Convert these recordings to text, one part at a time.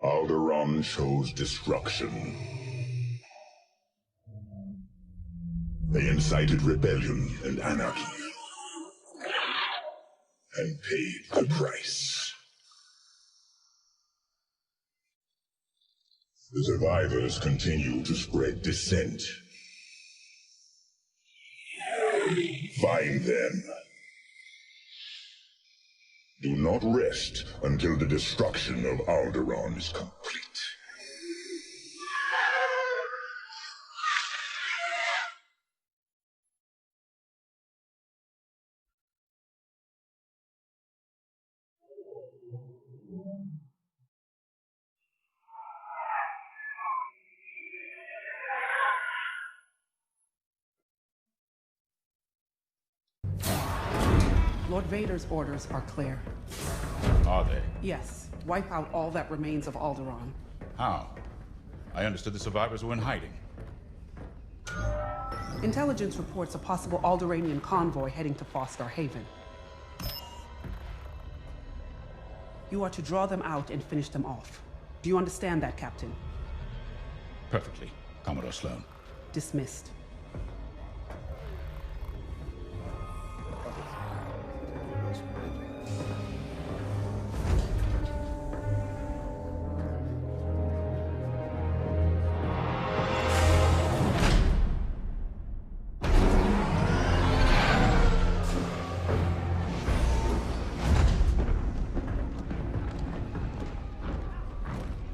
Alderaan chose destruction. They incited rebellion and anarchy, and paid the price. The survivors continue to spread dissent. Find them. Do not rest until the destruction of Alderaan is complete. Lord Vader's orders are clear. Are they? Yes. Wipe out all that remains of Alderaan. How? I understood the survivors were in hiding. Intelligence reports a possible Alderaanian convoy heading to Foster Haven. You are to draw them out and finish them off. Do you understand that, Captain? Perfectly, Commodore Sloan. Dismissed.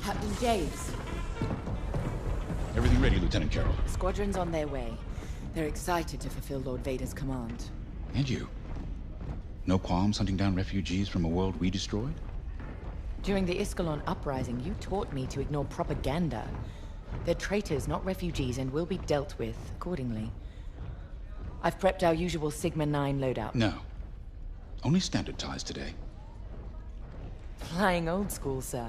Captain James. Everything ready, Lieutenant Carroll. Squadrons on their way. They're excited to fulfill Lord Vader's command. And you? No qualms hunting down refugees from a world we destroyed? During the Iskalon uprising, you taught me to ignore propaganda. They're traitors, not refugees, and will be dealt with accordingly. I've prepped our usual Sigma-9 loadout. No. Only standard ties today. Flying old school, sir.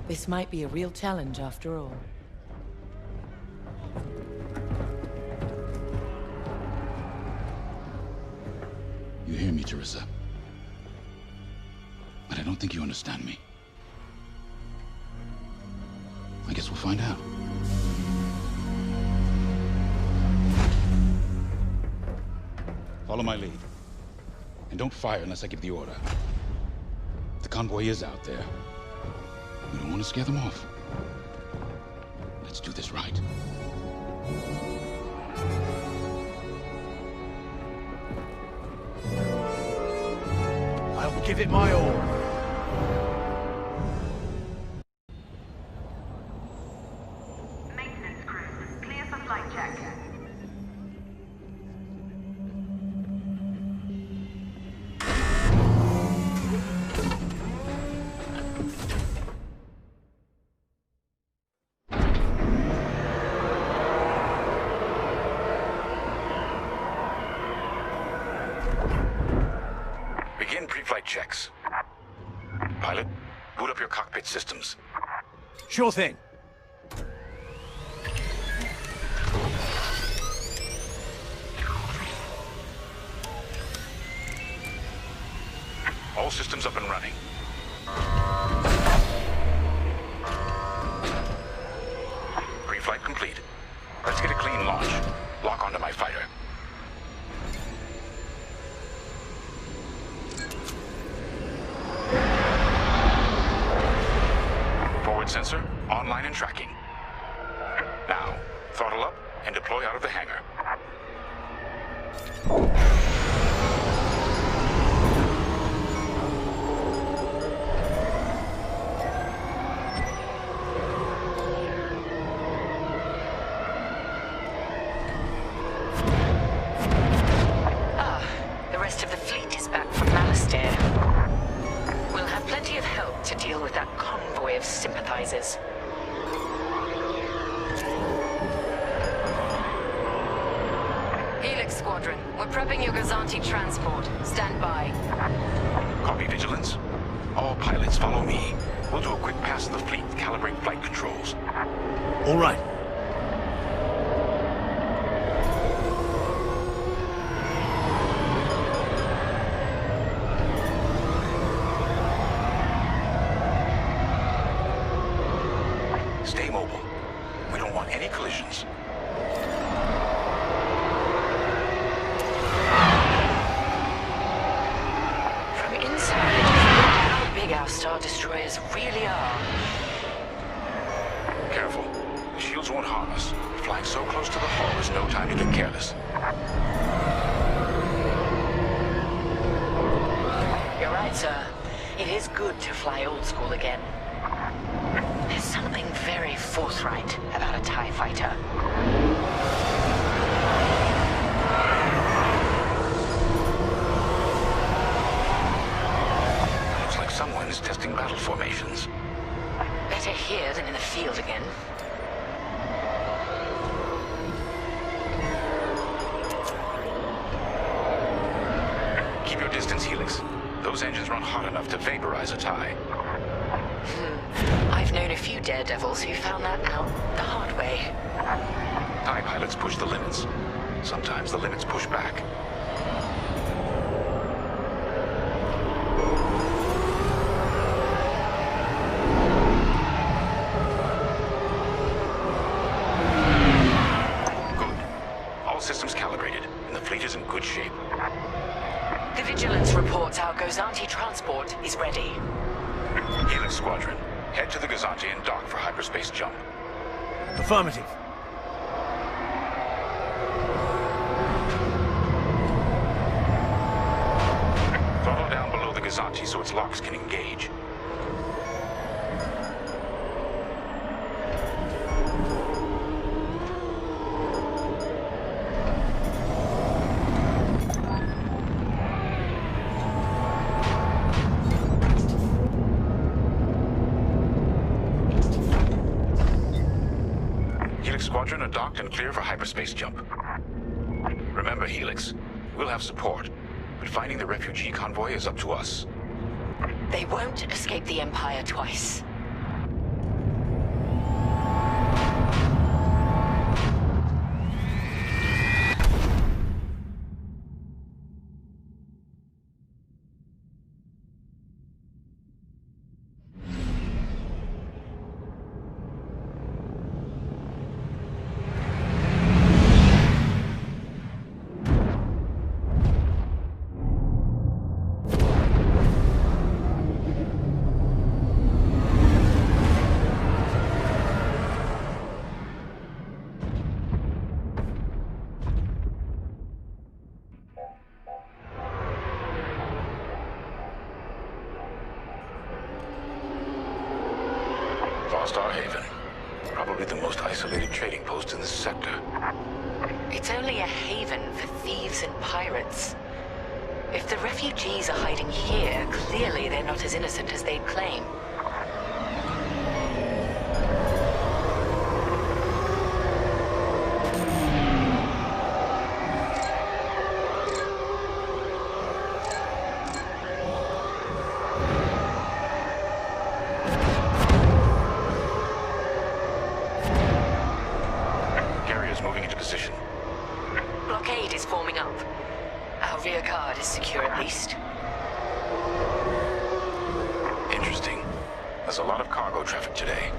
This might be a real challenge after all. You hear me, Teresa? But I don't think you understand me. I guess we'll find out. Follow my lead. And don't fire unless I give the order. The convoy is out there. We don't want to scare them off. Let's do this right. I'll give it my all. Maintenance crew, clear for flight check. Begin pre-flight checks. Pilot, boot up your cockpit systems. Sure thing. All systems up and running. Pre-flight complete. Let's get a clean launch. Lock onto my fighter. Forward sensor, online and tracking. Now, throttle up and deploy out of the hangar. with that convoy of sympathizers. Helix Squadron, we're prepping your Gazanti transport. Stand by. Copy, Vigilance. All pilots follow me. We'll do a quick pass of the fleet, calibrate flight controls. All right. Stay mobile. We don't want any collisions. From inside, how big our Star Destroyers really are. Careful. The shields won't harm us. Flying so close to the hull is no time to get careless. You're right, sir. It is good to fly old school again. There's something very forthright about a TIE fighter. Looks like someone is testing battle formations. Better here than in the field again. Keep your distance, Helix. Those engines run hot enough to vaporize a TIE. I've known a few daredevils who found that out the hard way. TIE pilots push the limits. Sometimes the limits push back. Good. All systems calibrated, and the fleet is in good shape. The Vigilance reports our Gozanti transport is ready. Helix Squadron, head to the Gazanti and dock for hyperspace jump. Affirmative. Throttle down below the Gazanti so its locks can engage. Helix Squadron are docked and clear for hyperspace jump. Remember, Helix, we'll have support, but finding the refugee convoy is up to us. They won't escape the Empire twice. Star Haven. Probably the most isolated trading post in this sector. It's only a haven for thieves and pirates. If the refugees are hiding here, clearly they're not as innocent as they'd claim. Moving into position. Blockade is forming up. Our rear guard is secure at least. Interesting. There's a lot of cargo traffic today.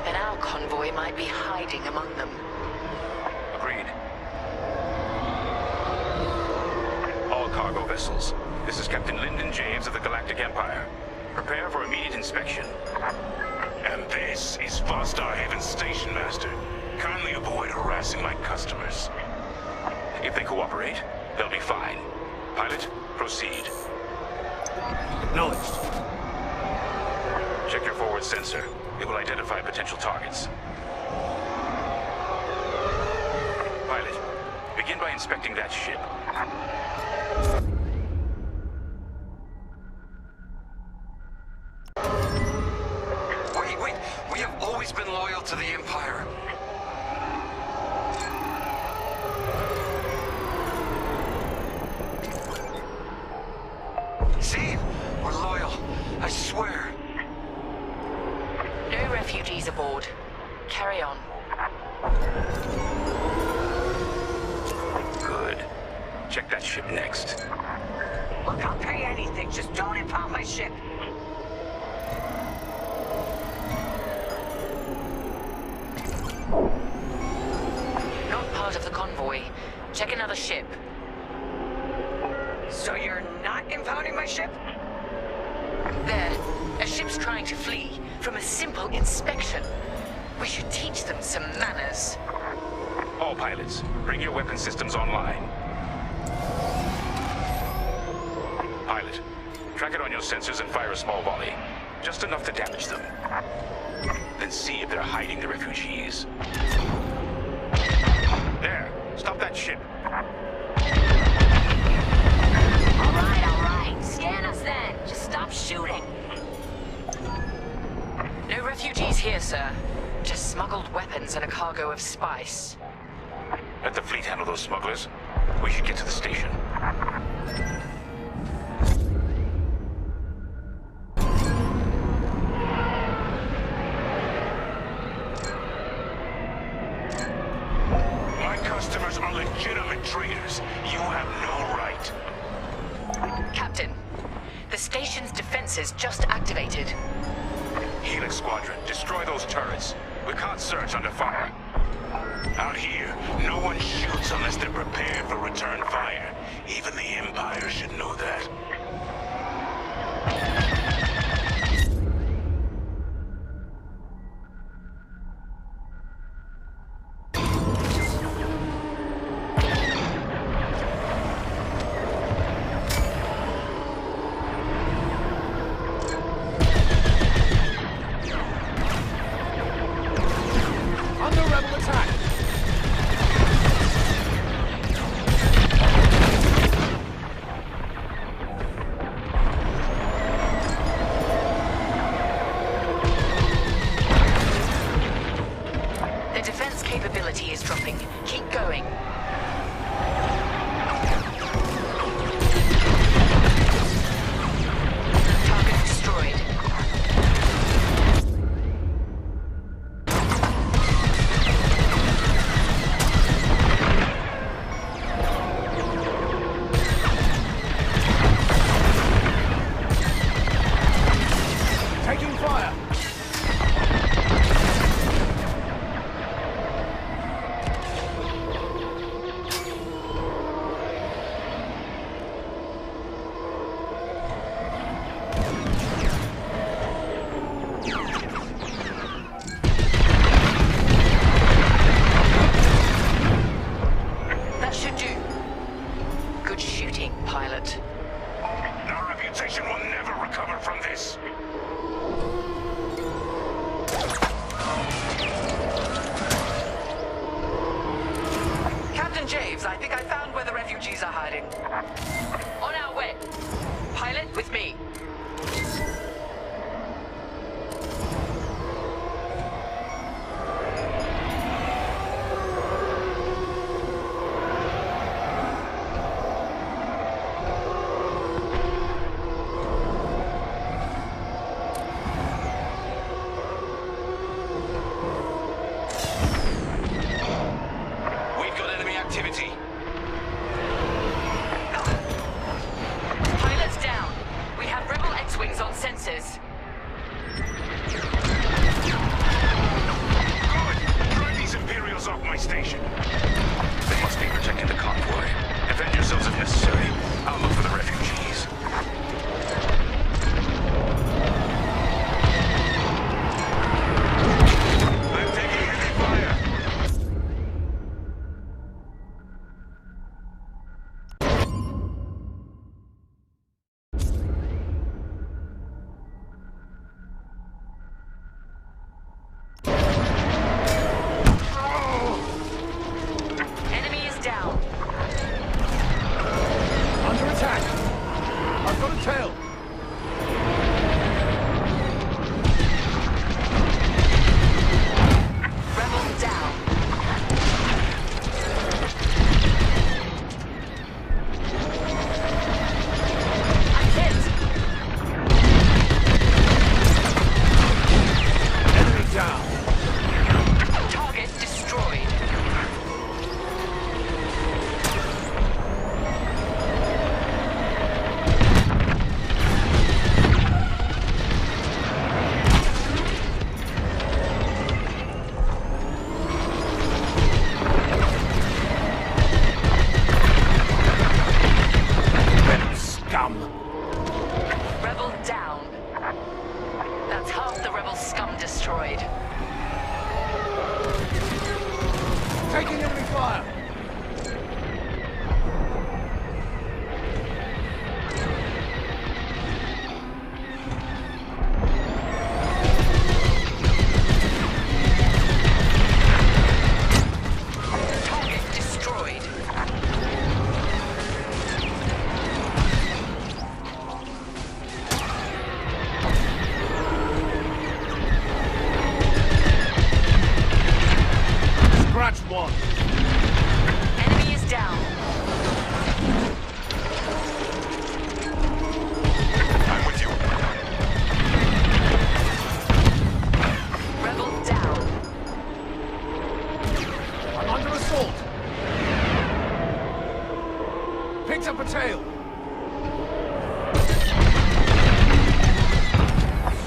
And our convoy might be hiding among them. Agreed. All cargo vessels. This is Captain Lyndon James of the Galactic Empire. Prepare for immediate inspection. And this is Star Haven's station master. Kindly avoid harassing my customers. If they cooperate, they'll be fine. Pilot, proceed. Acknowledged. Check your forward sensor. It will identify potential targets. Pilot, begin by inspecting that ship. I swear. No refugees aboard. Carry on. Good. Check that ship next. Look, I'll pay anything. Just don't impound my ship. Not part of the convoy. Check another ship. So you're not impounding my ship? There. A ship's trying to flee from a simple inspection. We should teach them some manners. All pilots, bring your weapon systems online. Pilot, track it on your sensors and fire a small volley. Just enough to damage them. Then see if they're hiding the refugees. There, stop that ship. All right. Scan us then. Just stop shooting. No refugees here, sir. Just smuggled weapons and a cargo of spice. Let the fleet handle those smugglers. We should get to the station. My customers are legitimate traders. You have no right. Captain, the station's defenses just activated. Helix Squadron, destroy those turrets. We can't search under fire. Out here, no one shoots unless they're prepared for return fire. Even the Empire should know that. Capability is dropping. Keep going. Target destroyed. Taking fire! That should do. Good shooting, pilot. Our reputation will never recover from this. Captain James, I think I found where the refugees are hiding. On our way. Pilot, with me. We've got enemy activity. Pilot's down. We have Picked up a tail.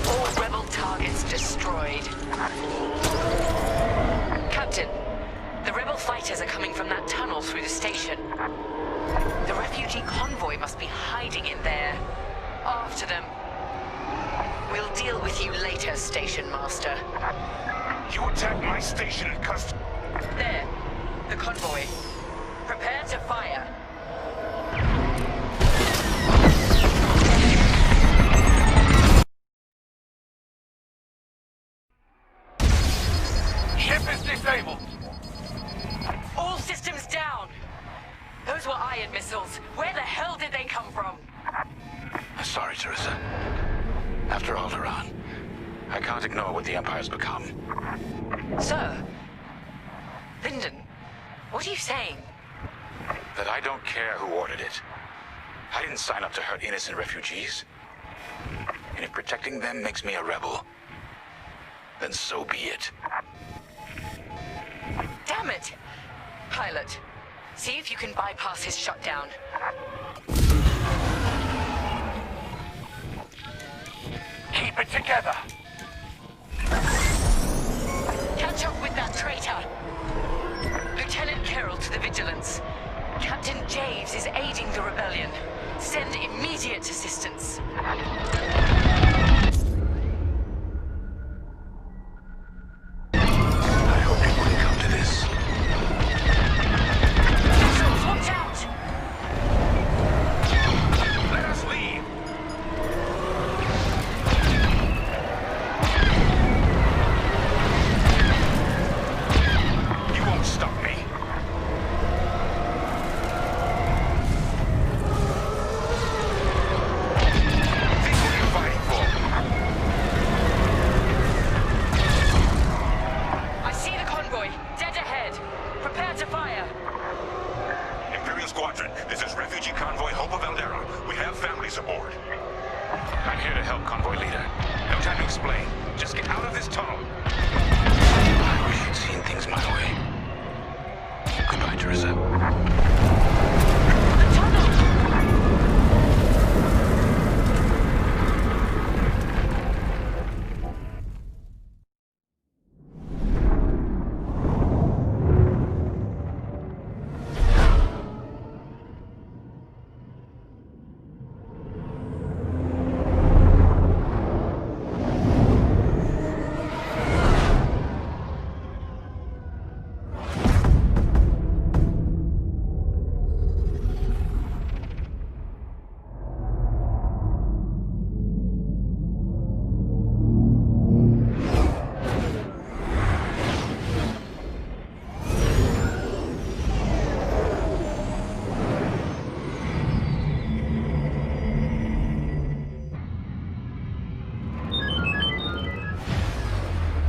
All rebel targets destroyed. Captain, the rebel fighters are coming from that tunnel through the station. The refugee convoy must be hiding in there. After them. We'll deal with you later, Station Master. You attacked my station in custody. There. The convoy. Prepare to fire. Ship is disabled. All systems down. Those were iron missiles. Where the hell did they come from? Sorry, Teresa. After Alderaan, I can't ignore what the Empire's become. Sir. Lyndon, what are you saying? That I don't care who ordered it. I didn't sign up to hurt innocent refugees. And if protecting them makes me a rebel, then so be it. Damn it! Pilot, see if you can bypass his shutdown. Keep it together. Catch up with that traitor! Lieutenant Carroll to the Vigilance. Captain Javes is aiding the rebellion. Send immediate assistance. I hope it wouldn't come to this. Missiles, watch out! Let us leave! You won't stop me. Think what you're fighting for. I see the convoy, dead ahead. Prepare to fire. Imperial Squadron, this is Refugee Convoy Hope of Eldera. We have families aboard. I'm here to help, Convoy Leader. No time to explain. Just get out of this tunnel. I wish you'd seen things my way. Goodbye, Teresa. The tunnel!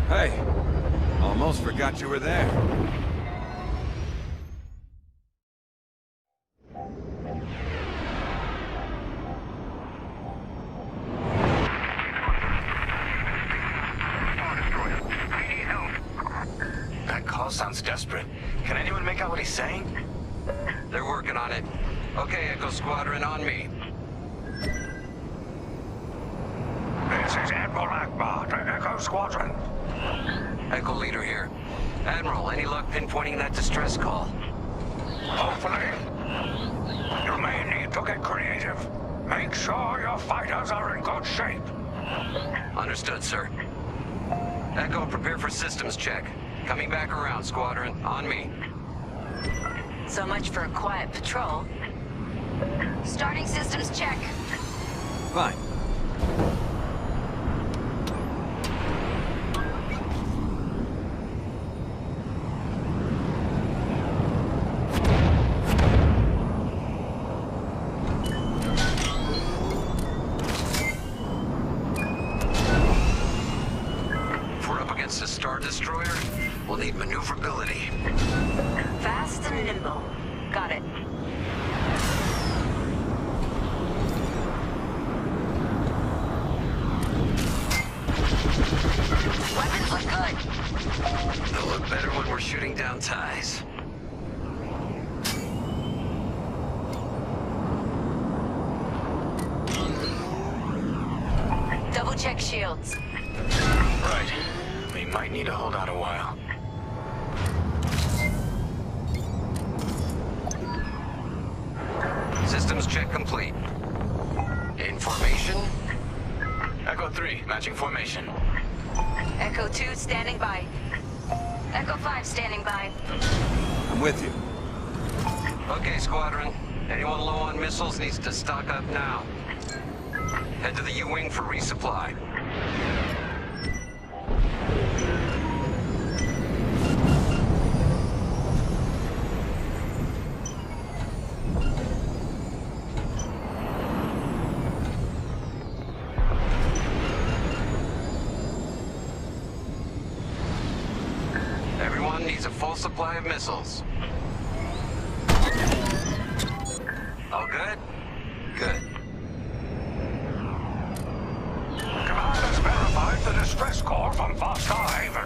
Hey, almost forgot you were there. That call sounds desperate. Can anyone make out what he's saying? They're working on it. Okay, Echo Squadron, on me. This is Admiral Akbar to Echo Squadron. Echo Leader here. Admiral, any luck pinpointing that distress call? Hopefully. You may need to get creative. Make sure your fighters are in good shape. Understood, sir. Echo, prepare for systems check. Coming back around, Squadron. On me. So much for a quiet patrol. Starting systems check. Fine. If we're up against a Star Destroyer, we'll need maneuverability. Fast and nimble. Got it. Weapons look good. They'll look better when we're shooting down ties. check shields. Right. We might need to hold out a while. Systems check complete. In formation. Echo 3, matching formation. Echo 2 standing by. Echo 5 standing by. I'm with you. Okay, Squadron. Anyone low on missiles needs to stock up now. Head to the U-Wing for resupply. Everyone needs a full supply of missiles. All good? Good. Command has verified the distress call from Foster Haven.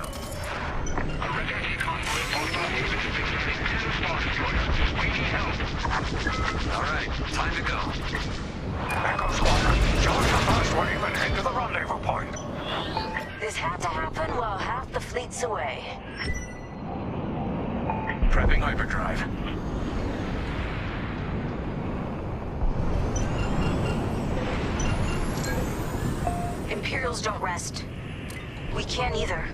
All right, time to go. Echo Squadron, join the first wave and head to the rendezvous point. This had to happen while half the fleet's away. Prepping hyperdrive. Imperials don't rest. We can't either.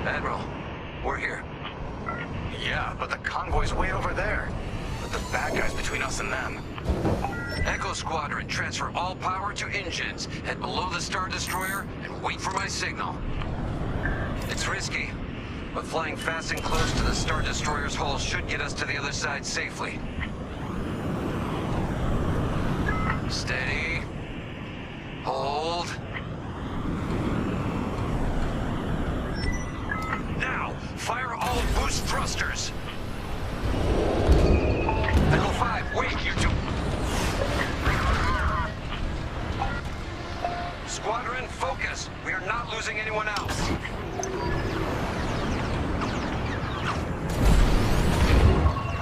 Admiral, we're here. Yeah, but the convoy's way over there. But the bad guy's between us and them. Echo Squadron, transfer all power to engines. Head below the Star Destroyer and wait for my signal. It's risky, but flying fast and close to the Star Destroyer's hull should get us to the other side safely. Steady. Hold. Now, fire all boost thrusters. Echo 5, wait, you two. Squadron, focus. We are not losing anyone else.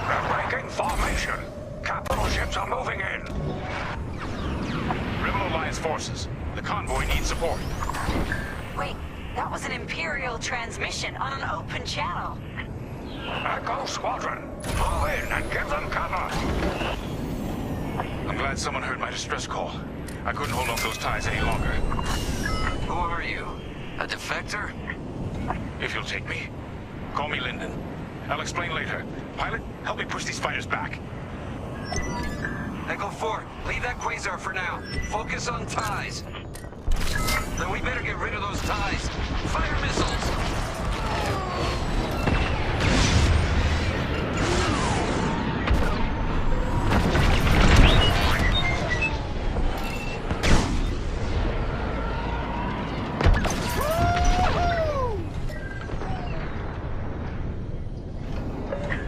They're breaking formation. Capital ships are moving in. Rebel Alliance forces. The convoy needs support. Wait, that was an Imperial transmission on an open channel. Echo Squadron, move in and give them cover. I'm glad someone heard my distress call. I couldn't hold on those ties any longer. Who are you? A defector? If you'll take me. Call me Lyndon. I'll explain later. Pilot, help me push these fighters back. Echo 4, leave that quasar for now. Focus on ties. Then we better get rid of those ties. Fire missiles!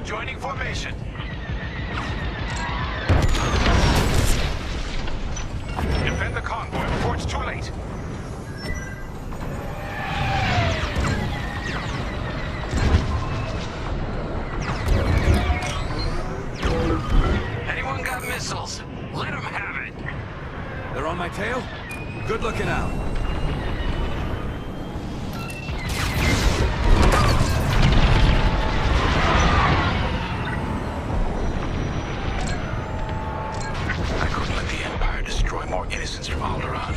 Joining formation. Defend the convoy before it's too late. Anyone got missiles? Let them have it. They're on my tail? Good looking out. I couldn't let the Empire destroy more innocents from Alderaan.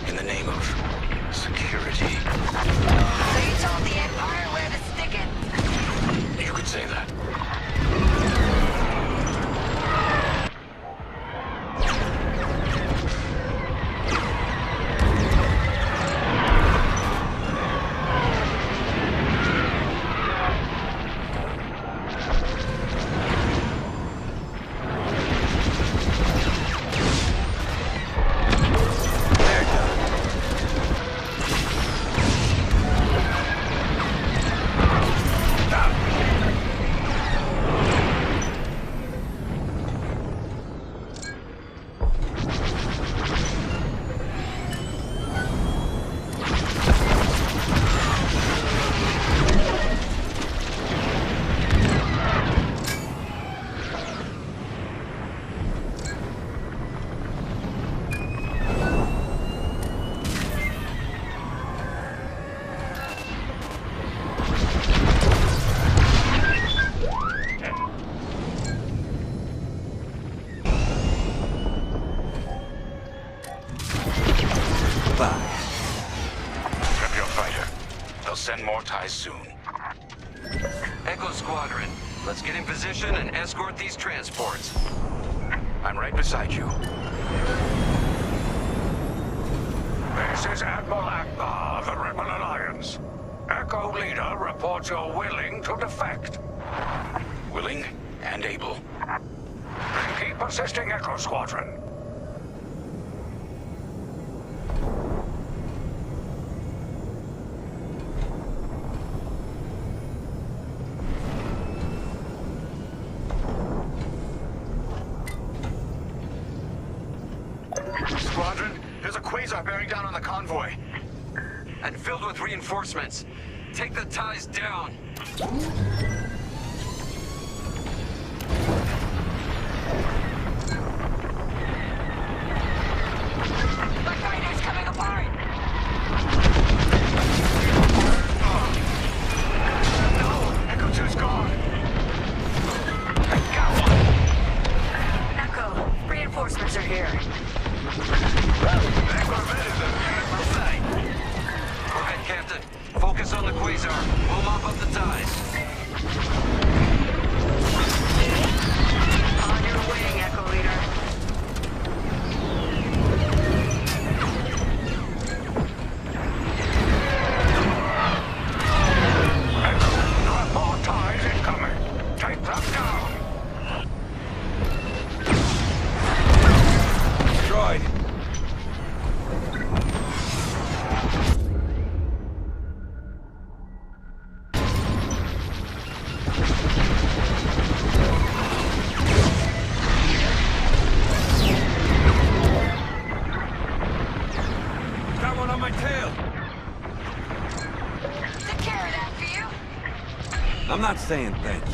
In the name of security. So you told the Empire where to stick it? You could say that. more ties soon. Echo Squadron, let's get in position and escort these transports. I'm right beside you. This is Admiral Akbar of the Rebel Alliance. Echo Leader reports you're willing to defect. Willing and able. Keep assisting Echo Squadron. Squadron, there's a quasar bearing down on the convoy. And filled with reinforcements. Take the ties down. The fighter's coming apart! No! Echo 2's gone! Echo, reinforcements are here. Go ahead, Captain. Focus on the quasar. We'll mop up the ties. On your wing, Echo Leader. There are more ties incoming. Take them down. Destroyed. Got one on my tail. Took care of that for you. I'm not saying thank you.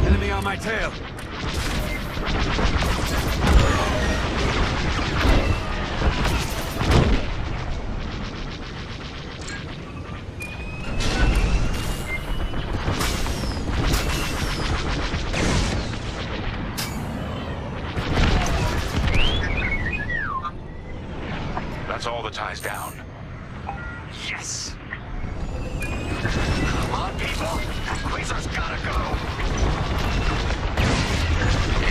Enemy on my tail. That's all the ties down. Yes! Come on, people! That quasar's gotta go!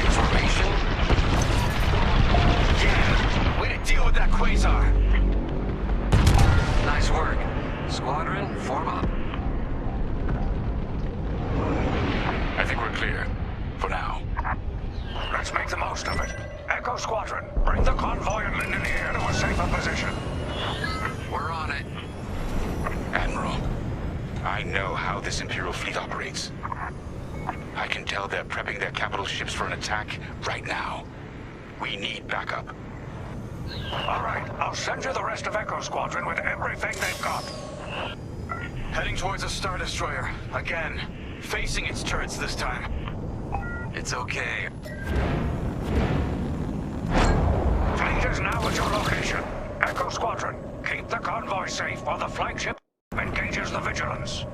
Information? Yeah! Way to deal with that quasar! Nice work. Squadron, form up. I think we're clear. For now. Let's make the most of it. Echo Squadron, bring the convoy and Linden here to a safer position. We're on it. Admiral, I know how this Imperial fleet operates. I can tell they're prepping their capital ships for an attack right now. We need backup. All right, I'll send you the rest of Echo Squadron with everything they've got. Heading towards a Star Destroyer. Again. Facing its turrets this time. It's okay. Fleet is now at your location. Echo Squadron, keep the convoy safe while the flagship engages the Vigilance.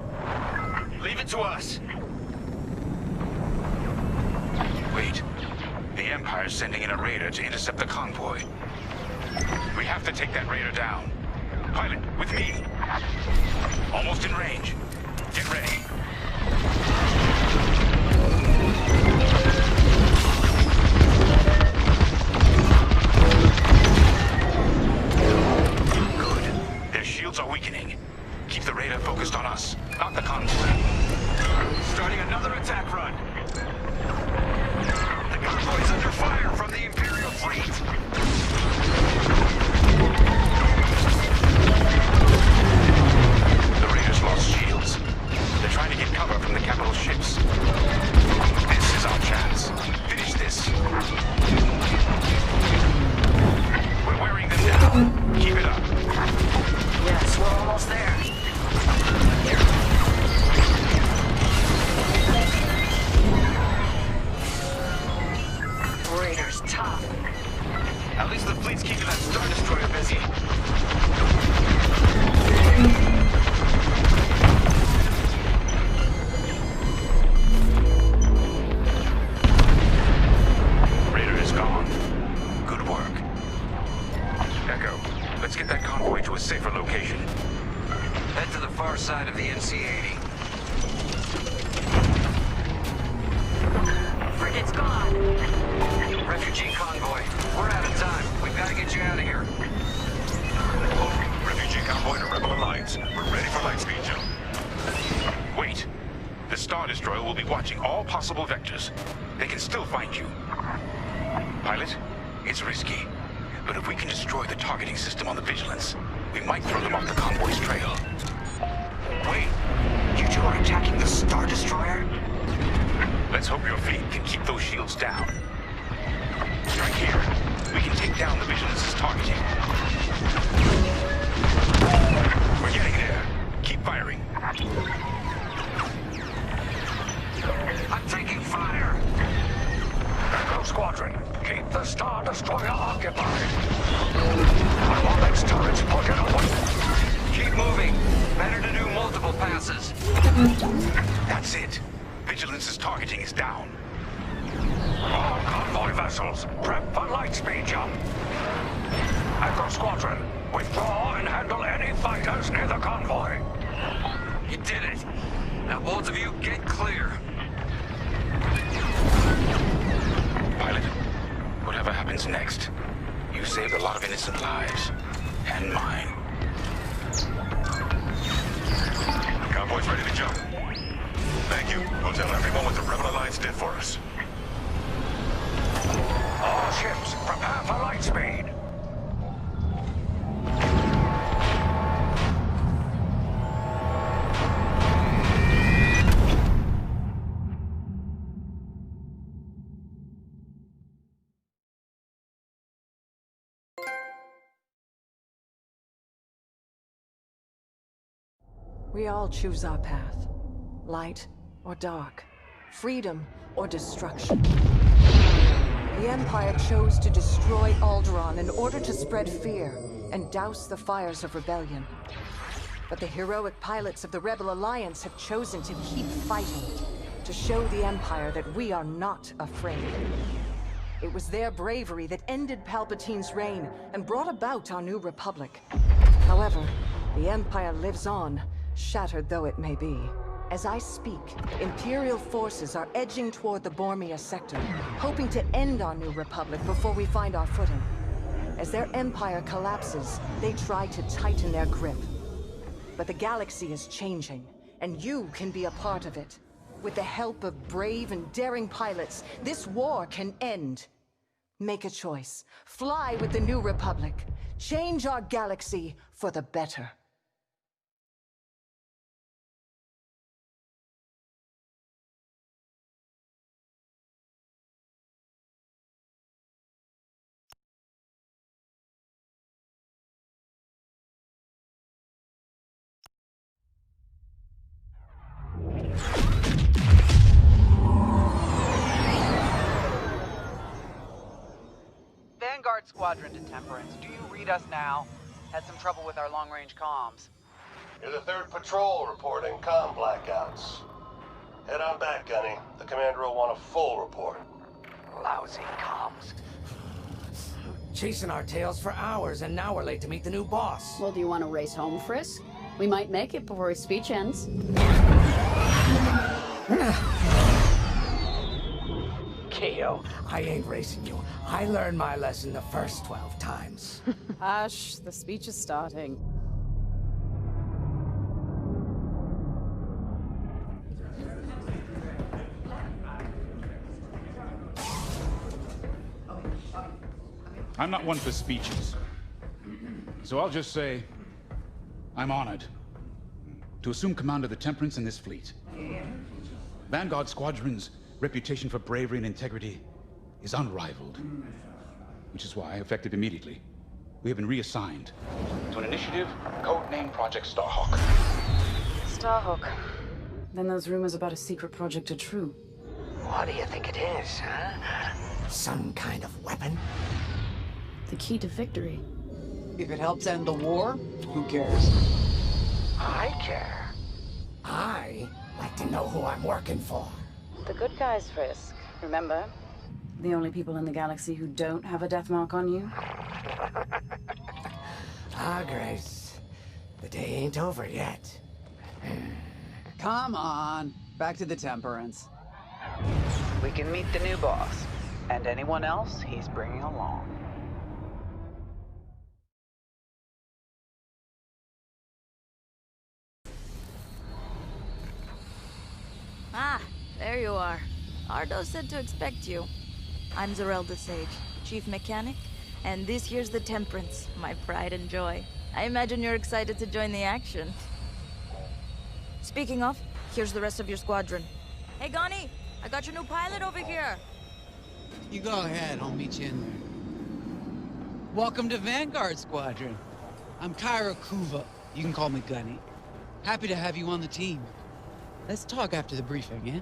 Leave it to us. Wait. The Empire's sending in a raider to intercept the convoy. We have to take that raider down. Pilot, with me. Almost in range. Get ready. Good. Their shields are weakening. Keep the radar focused on us, not the convoy. Starting another attack run. The convoy's under fire from the Imperial fleet. The raiders lost shields. They're trying to get cover from the capital ships. This is our chance. Finish this. Keep it up. Yes, we're almost there. Raiders tough. At least the fleet's keeping that Star Destroyer busy. Raider is gone. Good work. Echo, let's get that convoy to a safer location. Head to the far side of the NC-80. Frigate's gone. Refugee convoy. We're out of time. We've got to get you out of here. Refugee convoy to Rebel Alliance. We're ready for lightspeed jump. Wait. The Star Destroyer will be watching all possible vectors. They can still find you. Pilot, it's risky. But if we can destroy the targeting system on the Vigilance, we might throw them off the convoy's trail. Wait, you two are attacking the Star Destroyer? Let's hope your fleet can keep those shields down. Strike here. We can take down the Vigilance's targeting. We're getting there. Keep firing. I'm taking fire. Echo Squadron, keep the Star Destroyer occupied. I want its turrets pointed away. Keep moving. Better to do multiple passes. That's it. Vigilance's targeting is down. All convoy vessels, prep for lightspeed jump. Echo Squadron, withdraw and handle any fighters near the convoy. You did it. Now both of you get clear. Pilot, whatever happens next, you saved a lot of innocent lives. And mine. Convoy's ready to jump. Thank you. We'll tell everyone what the Rebel Alliance did for us. All ships, prepare for lightspeed. We all choose our path. Light or dark. Freedom or destruction. The Empire chose to destroy Alderaan in order to spread fear and douse the fires of rebellion. But the heroic pilots of the Rebel Alliance have chosen to keep fighting, to show the Empire that we are not afraid. It was their bravery that ended Palpatine's reign and brought about our new Republic. However, the Empire lives on, shattered though it may be. As I speak, Imperial forces are edging toward the Bormia sector, hoping to end our new Republic before we find our footing. As their empire collapses, they try to tighten their grip. But the galaxy is changing, and you can be a part of it. With the help of brave and daring pilots, this war can end. Make a choice. Fly with the new Republic. Change our galaxy for the better. Vanguard Squadron to Temperance. Do you read us now? Had some trouble with our long-range comms. You're the 3rd patrol reporting comm blackouts. Head on back, Gunny. The commander will want a full report. Lousy comms. Chasing our tails for hours, and now we're late to meet the new boss. Well, do you want to race home, Frisk? We might make it before his speech ends. Keo, I ain't racing you. I learned my lesson the first 12 times. Hush, the speech is starting. I'm not one for speeches. So I'll just say, I'm honored to assume command of the Temperance in this fleet. Vanguard Squadron's reputation for bravery and integrity is unrivaled, which is why, effective immediately, We have been reassigned to an initiative codenamed Project Starhawk. Starhawk. Then those rumors about a secret project are true. What do you think it is, huh? Some kind of weapon? The key to victory. If it helps end the war, who cares? I care. I like to know who I'm working for. The good guys, Frisk. Remember? The only people in the galaxy who don't have a death mark on you? Ah, Grace. The day ain't over yet. Come on, back to the Temperance. We can meet the new boss, and anyone else he's bringing along. Ah, there you are. Ardo said to expect you. I'm Zarelda Sage, Chief Mechanic, and this here's the Temperance, my pride and joy. I imagine you're excited to join the action. Speaking of, here's the rest of your squadron. Hey, Gani, I got your new pilot over here. You go ahead, I'll meet you in there. Welcome to Vanguard Squadron. I'm Kyra Kuva. You can call me Gunny. Happy to have you on the team. Let's talk after the briefing, yeah?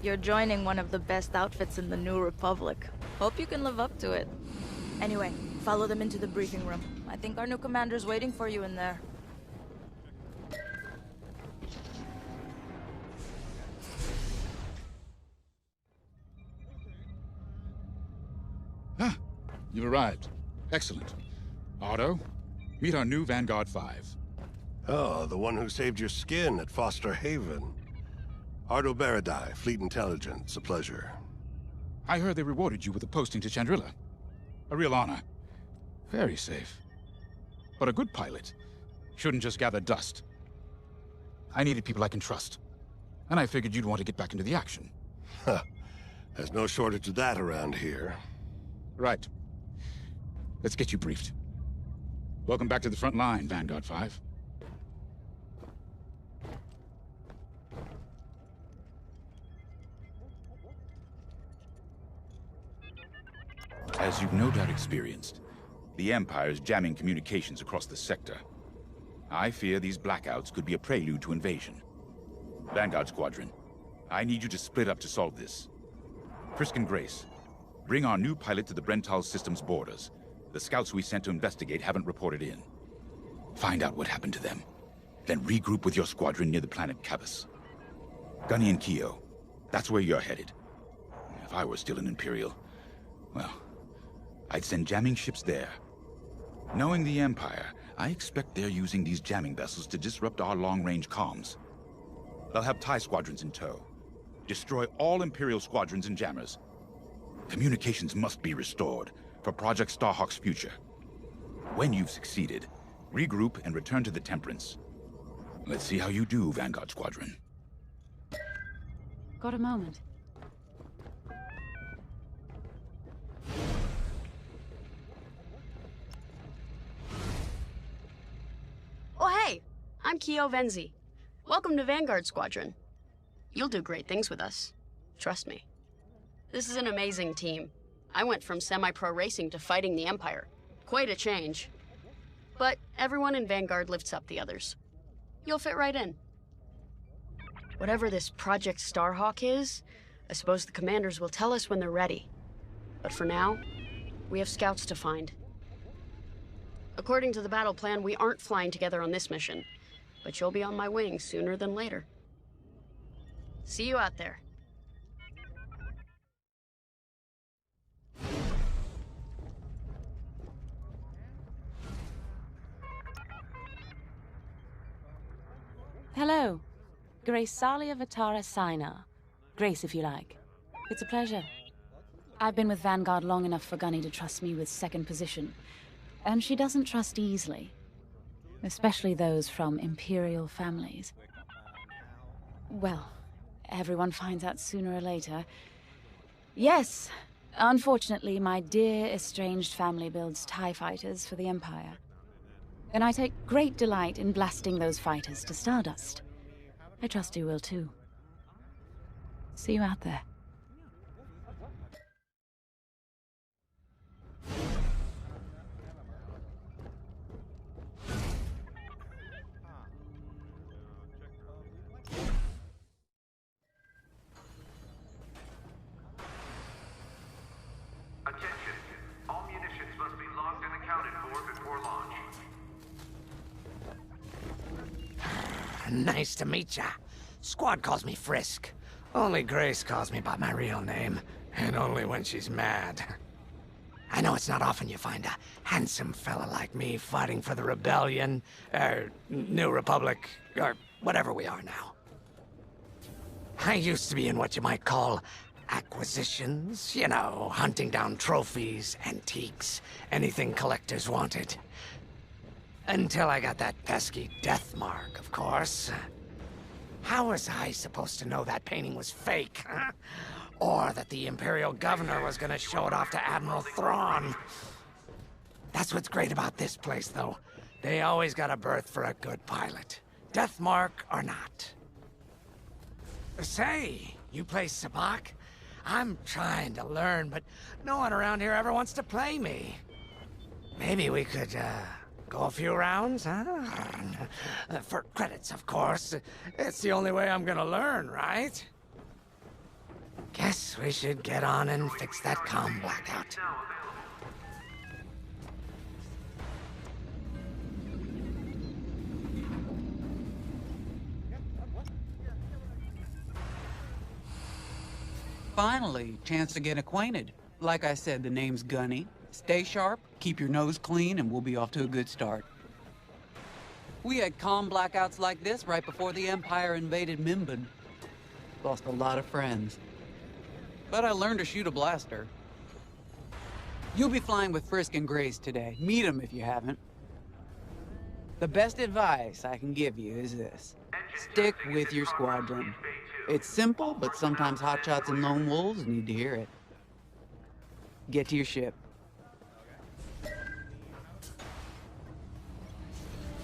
You're joining one of the best outfits in the New Republic. Hope you can live up to it. Anyway, follow them into the briefing room. I think our new commander's waiting for you in there. Ah, you've arrived. Excellent. Otto, meet our new Vanguard 5. Oh, the one who saved your skin at Foster Haven. Ardo Baradai, Fleet Intelligence. A pleasure. I heard they rewarded you with a posting to Chandrila. A real honor. Very safe. But a good pilot shouldn't just gather dust. I needed people I can trust. And I figured you'd want to get back into the action. Huh. There's no shortage of that around here. Right. Let's get you briefed. Welcome back to the front line, Vanguard 5. As you've no doubt experienced, the Empire is jamming communications across the sector. I fear these blackouts could be a prelude to invasion. Vanguard Squadron, I need you to split up to solve this. Frisk and Grace, bring our new pilot to the Brental system's borders. The scouts we sent to investigate haven't reported in. Find out what happened to them. Then regroup with your squadron near the planet Cavus. Gunny and Keo, that's where you're headed. If I were still an Imperial, well, I'd send jamming ships there. Knowing the Empire, I expect they're using these jamming vessels to disrupt our long-range comms. They'll have TIE squadrons in tow. Destroy all Imperial squadrons and jammers. Communications must be restored for Project Starhawk's future. When you've succeeded, regroup and return to the Temperance. Let's see how you do, Vanguard Squadron. Got a moment? Oh, hey! I'm Keo Venzi. Welcome to Vanguard Squadron. You'll do great things with us. Trust me. This is an amazing team. I went from semi-pro racing to fighting the Empire. Quite a change. But everyone in Vanguard lifts up the others. You'll fit right in. Whatever this Project Starhawk is, I suppose the commanders will tell us when they're ready. But for now, we have scouts to find. According to the battle plan, we aren't flying together on this mission, but you'll be on my wing sooner than later. See you out there. Hello. Grace Salia Vatara Sina. Grace, if you like. It's a pleasure. I've been with Vanguard long enough for Gunny to trust me with second position. And she doesn't trust easily. Especially those from Imperial families. Well, everyone finds out sooner or later. Yes, unfortunately, my dear estranged family builds TIE fighters for the Empire. And I take great delight in blasting those fighters to stardust. I trust you will too. See you out there. Nice to meet ya. Squad calls me Frisk. Only Grace calls me by my real name, and only when she's mad. I know it's not often you find a handsome fella like me fighting for the Rebellion, or New Republic, or whatever we are now. I used to be in what you might call acquisitions, you know, hunting down trophies, antiques, anything collectors wanted. Until I got that pesky death mark, of course. How was I supposed to know that painting was fake, huh? Or that the Imperial Governor was gonna show it off to Admiral Thrawn? That's what's great about this place, though. They always got a berth for a good pilot. Death mark or not. Say, you play Sabak? I'm trying to learn, but no one around here ever wants to play me. Maybe we could, go a few rounds, huh? For credits, of course. It's the only way I'm gonna learn, right? Guess we should get on and fix that comm blackout. Finally, chance to get acquainted. Like I said, the name's Gunny. Stay sharp, keep your nose clean, and we'll be off to a good start. We had comm blackouts like this right before the Empire invaded Mimban. Lost a lot of friends. But I learned to shoot a blaster. You'll be flying with Frisk and Grace today. Meet them if you haven't. The best advice I can give you is this. Stick with your squadron. It's simple, but sometimes hotshots and lone wolves need to hear it. Get to your ship.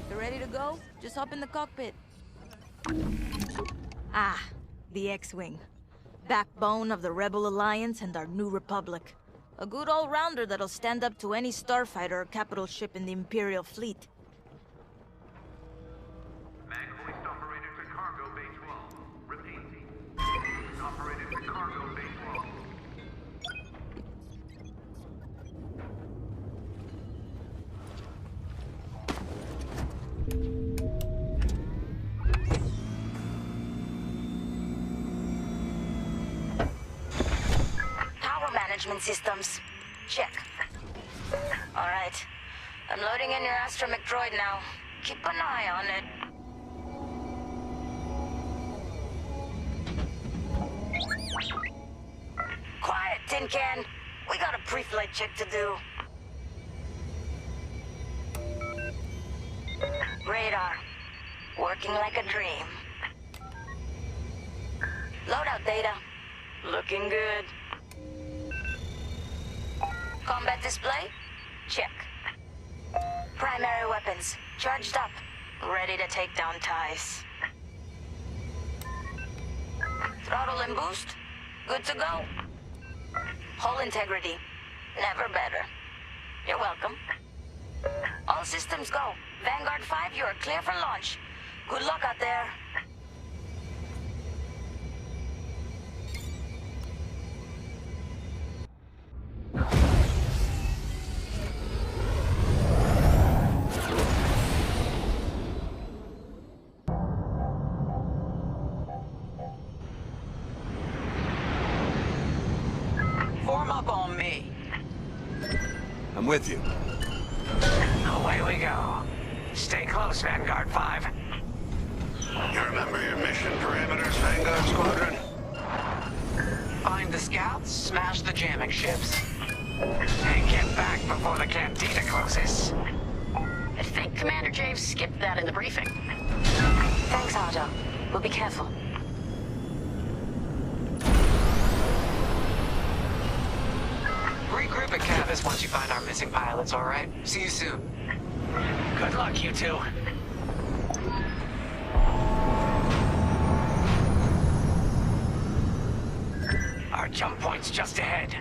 You ready to go? Just hop in the cockpit. Ah, the X-Wing. Backbone of the Rebel Alliance and our new Republic. A good all-rounder that'll stand up to any starfighter or capital ship in the Imperial fleet. Mag hoist operated to cargo bay 12. Repeat. Operated to cargo bay 12. Power management systems. Check. All right. I'm loading in your astromech droid now. Keep an eye on it. Quiet, Tin Can. We got a pre-flight check to do. Radar. Working like a dream. Loadout data. Looking good. Combat display? Check. Primary weapons. Charged up. Ready to take down ties. Throttle and boost? Good to go. Hull integrity. Never better. You're welcome. All systems go. Vanguard 5, you are clear for launch. Good luck out there. Form up on me. I'm with you. Away we go. Stay close, Vanguard 5. You remember your mission parameters, Vanguard Squadron? Find the scouts, smash the jamming ships. And get back before the cantina closes. I think Commander Javes skipped that in the briefing. Thanks, Otto. We'll be careful. Regroup at Cavus once you find our missing pilots, all right? See you soon. Good luck, you two. Our jump point's just ahead.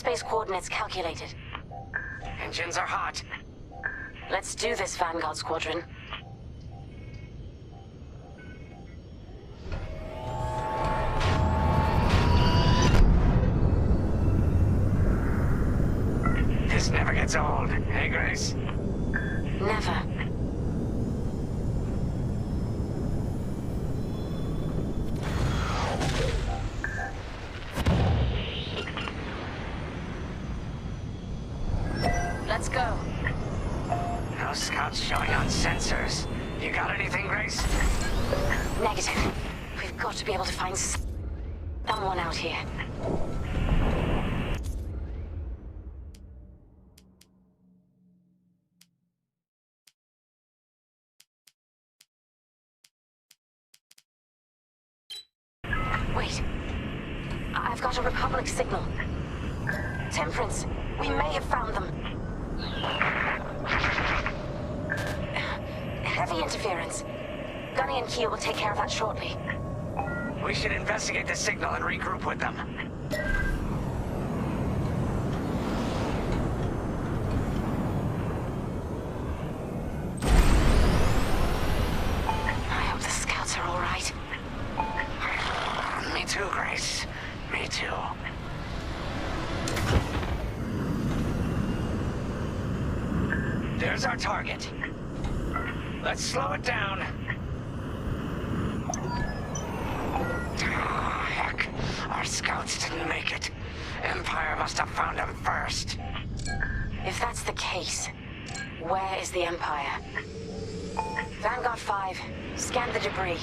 airspace coordinates calculated. Engines are hot. Let's do this, Vanguard Squadron. This never gets old, hey, Grace? Never. Let's go. No scouts showing on sensors. You got anything, Grace? Negative. We've got to be able to find someone out here. Wait. I've got a Republic signal. Temperance, we may have found them. Heavy interference. Gunny and Keel will take care of that shortly. We should investigate the signal and regroup with them. I hope the scouts are all right. Me too, Grace. Me too. There's our target. Let's slow it down. Oh, heck. Our scouts didn't make it. Empire must have found them first. If that's the case, where is the Empire? Vanguard 5, scan the debris.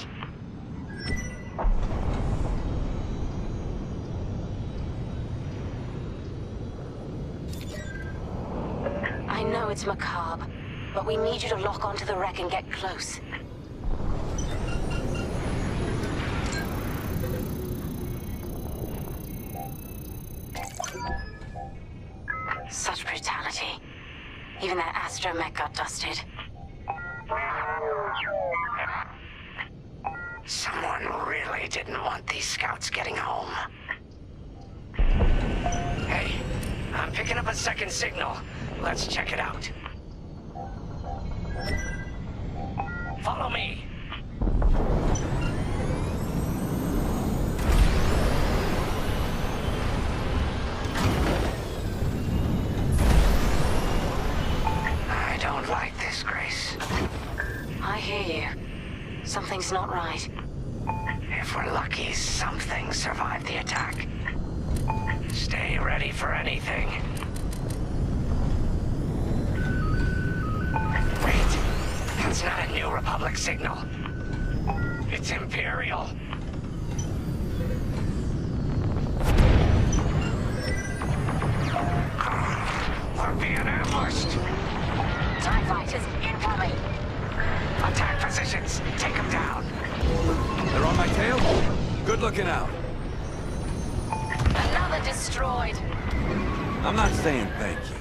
I know it's macabre, but we need you to lock onto the wreck and get close. Such brutality. Even that astromech got dusted. Someone really didn't want these scouts getting home. Hey, I'm picking up a second signal. Let's check it out. Follow me. I don't like this, Grace. I hear you. Something's not right. If we're lucky, something survived the attack. Stay ready for anything. Wait, that's not a New Republic signal. It's Imperial. We're being ambushed. TIE fighters incoming! Attack positions, take them down. They're on my tail? Good looking out. Another destroyed. I'm not saying thank you.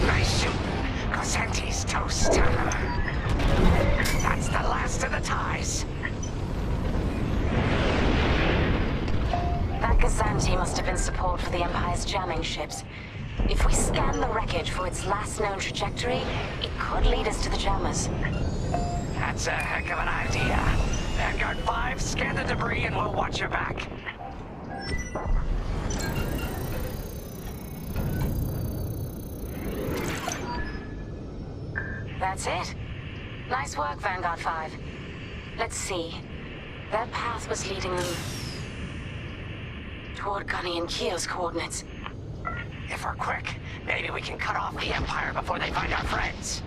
Nice shooting. Cosenti's toast. That's the last of the ties. That Gazanti must have been support for the Empire's jamming ships. If we scan the wreckage for its last known trajectory, it could lead us to the jammers. That's a heck of an idea. Vanguard 5, scan the debris and we'll watch your back. That's it. Nice work, Vanguard 5. Let's see. Their path was leading them toward Gunny and Keel's coordinates. If we're quick, maybe we can cut off the Empire before they find our friends.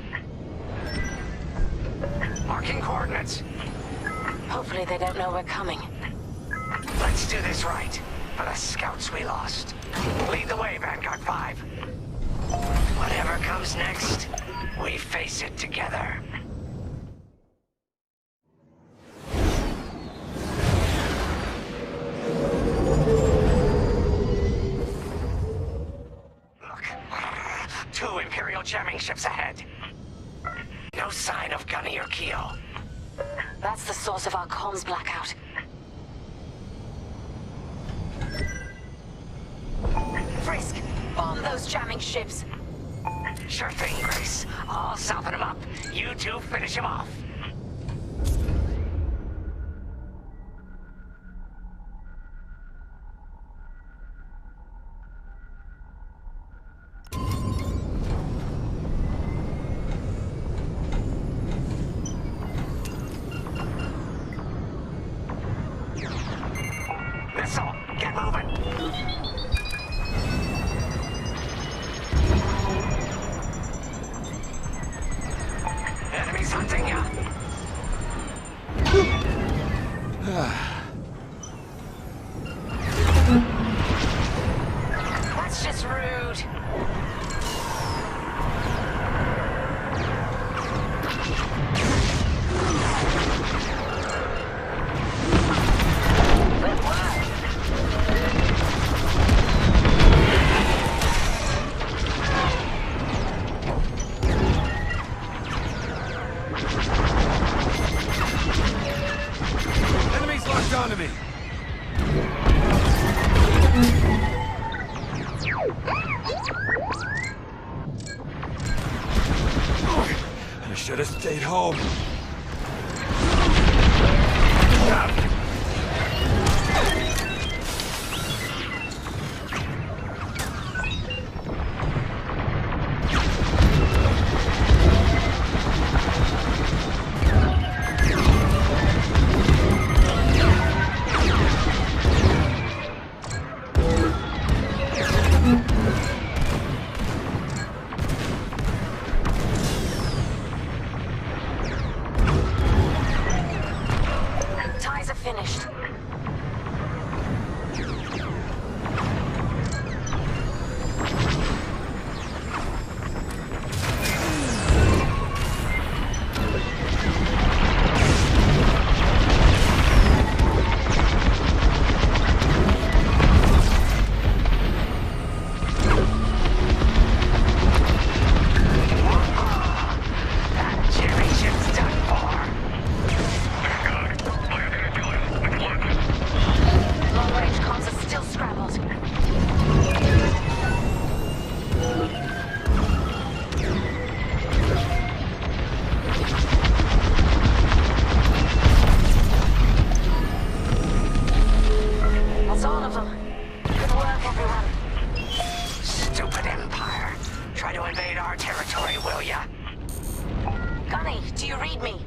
Marking coordinates. Hopefully they don't know we're coming. Let's do this right, for the scouts we lost. Lead the way, Vanguard 5. Whatever comes next, we face it together. Look, 2 Imperial jamming ships ahead. No sign of Gunny or Keo. That's the source of our comms blackout. Frisk, bomb those jamming ships. Sure thing, Grace. I'll soften him up. You two finish him off. Missile, get moving. Enemies hunting ya. That's just rude. Good work. Enemies locked onto me. I should have stayed home. Ties are finished. That Jerry ship's done for. Long-range comms are still scrambled. That's all of them. Good work, everyone. Stupid Empire. Try to invade our territory, will ya? Gunny, do you read me?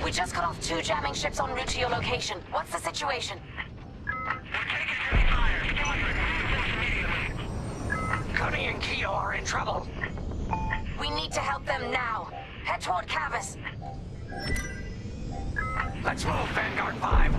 We just cut off 2 jamming ships en route to your location. What's the situation? Gunny and Keo are in trouble. We need to help them now. Head toward Cavus. Let's move, Vanguard 5.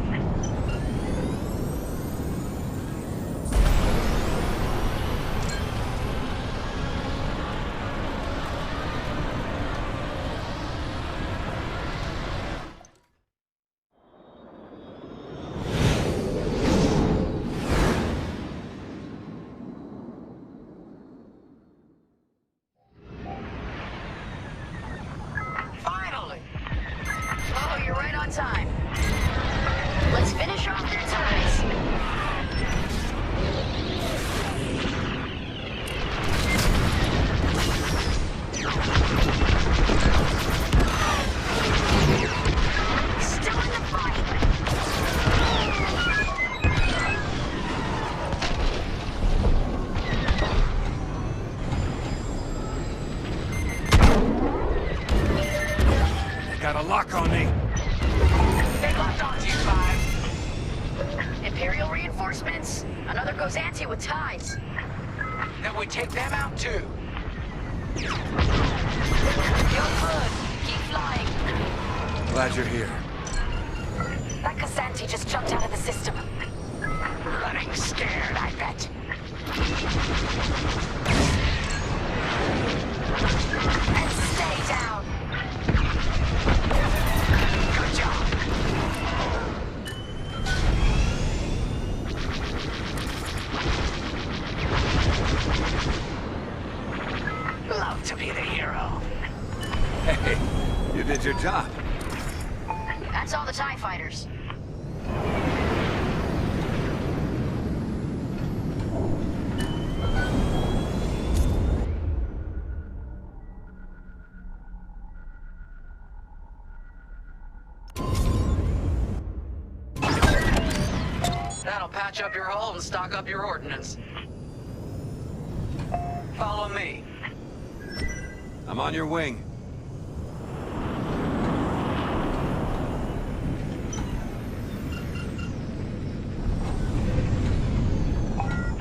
Finally! Oh, you're right on time. Let's finish off their ties. Still in the fight. They got a lock on me. They locked onto you, 5. Imperial reinforcements. Another goes anti with ties. Then we take them out too. You're good. Keep flying. Glad you're here. That Casanti just jumped out of the system. Running scared, I bet. your job? That's all the TIE fighters. That'll patch up your hull and stock up your ordnance. Follow me. I'm on your wing.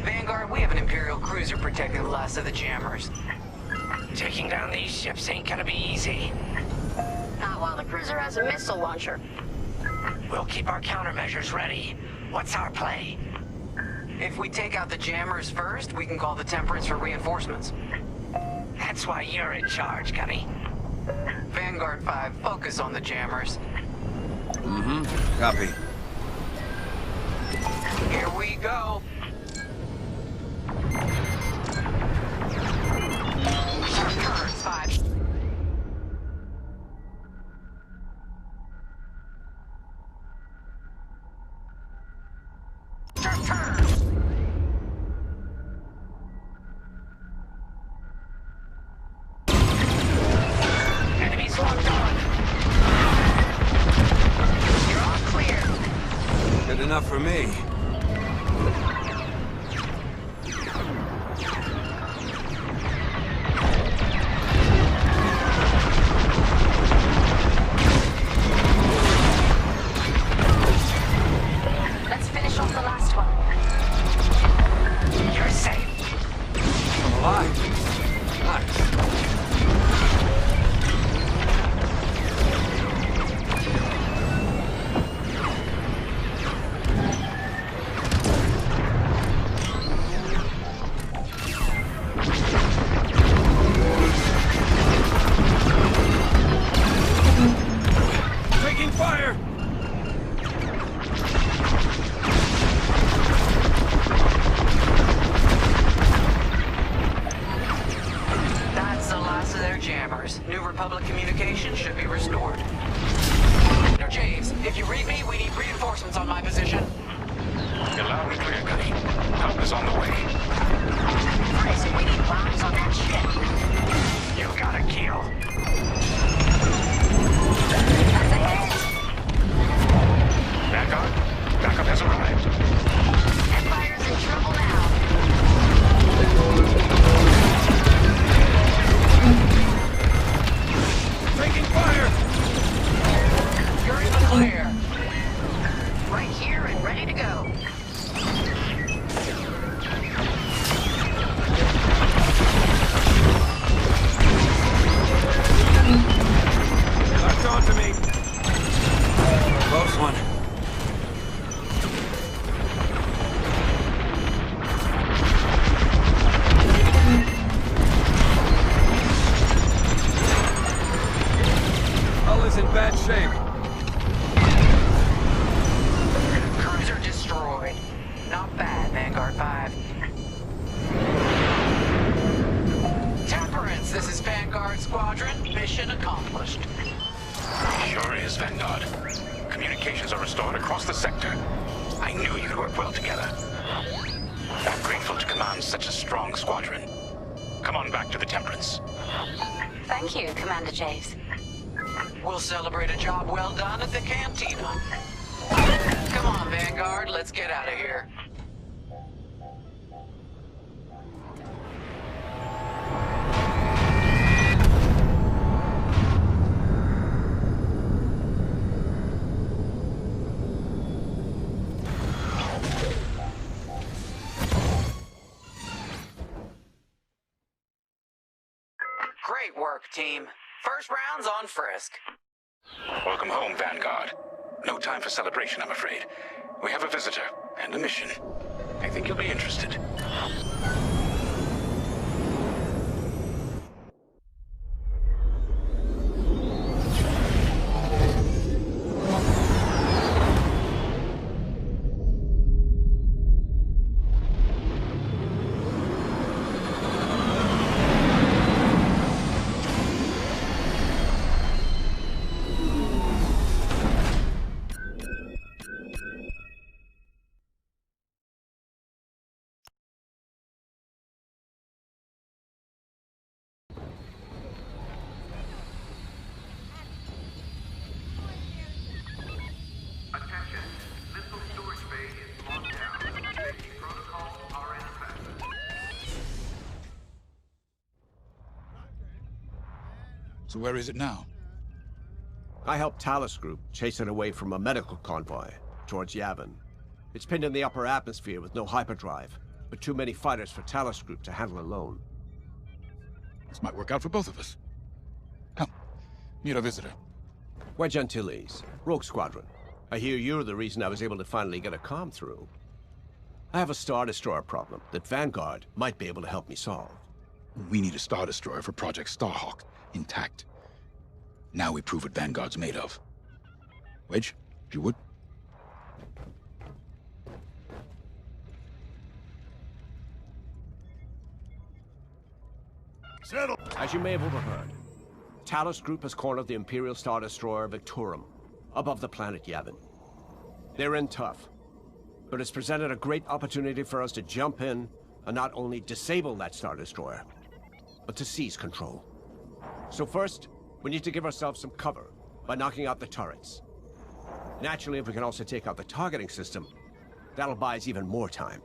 Vanguard, we have an Imperial cruiser protecting the last of the jammers. Taking down these ships ain't gonna be easy. Not while the cruiser has a missile launcher. We'll keep our countermeasures ready. What's our play? If we take out the jammers first, we can call the Temperance for reinforcements. That's why you're in charge, Gunny. Vanguard 5, focus on the jammers. Mm-hmm. Copy. Here we go. Turns 5. Turn. Enemies locked on. You're all clear. Good enough for me. Let's finish off the last one. You're safe. I'm alive. Nice. Taking fire! That's the last of their jammers. New Republic communication should be restored. Now, James, if you read me, we need reinforcements on my position. You're loud and clear, Gunny. Help is on the way. Chris, we need bombs on that ship. You got a kill. That's a hit. Vanguard, backup has arrived. Empire's in trouble now. Taking fire! You're in the clear. Right here and ready to go. Latch on to me. Close one. Hull is in bad shape. Cruiser destroyed. Not bad, Vanguard 5. Temperance, this is Vanguard Squadron. Mission accomplished. Sure is, Vanguard. Communications are restored across the sector. I knew you'd work well together. I'm grateful to command such a strong squadron. Come on back to the Temperance. Thank you, Commander Javes. We'll celebrate a job well done at the cantina. Come on, Vanguard, let's get out of here. Great work, team. First round's on Frisk. Welcome home, Vanguard. No time for celebration, I'm afraid. We have a visitor and a mission. I think you'll be interested. So where is it now? I helped Talus Group chase it away from a medical convoy towards Yavin. It's pinned in the upper atmosphere with no hyperdrive, but too many fighters for Talus Group to handle alone. This might work out for both of us. Come, meet our visitor. Wedge Antilles, Rogue Squadron. I hear you're the reason I was able to finally get a comm through. I have a Star Destroyer problem that Vanguard might be able to help me solve. We need a Star Destroyer for Project Starhawk, intact. Now we prove what Vanguard's made of. Wedge, if you would. Settle! As you may have overheard, Talus Group has cornered the Imperial Star Destroyer Victorum above the planet Yavin. They're in tough, but it's presented a great opportunity for us to jump in and not only disable that Star Destroyer, but to seize control. So first, we need to give ourselves some cover by knocking out the turrets. Naturally, if we can also take out the targeting system, that'll buy us even more time.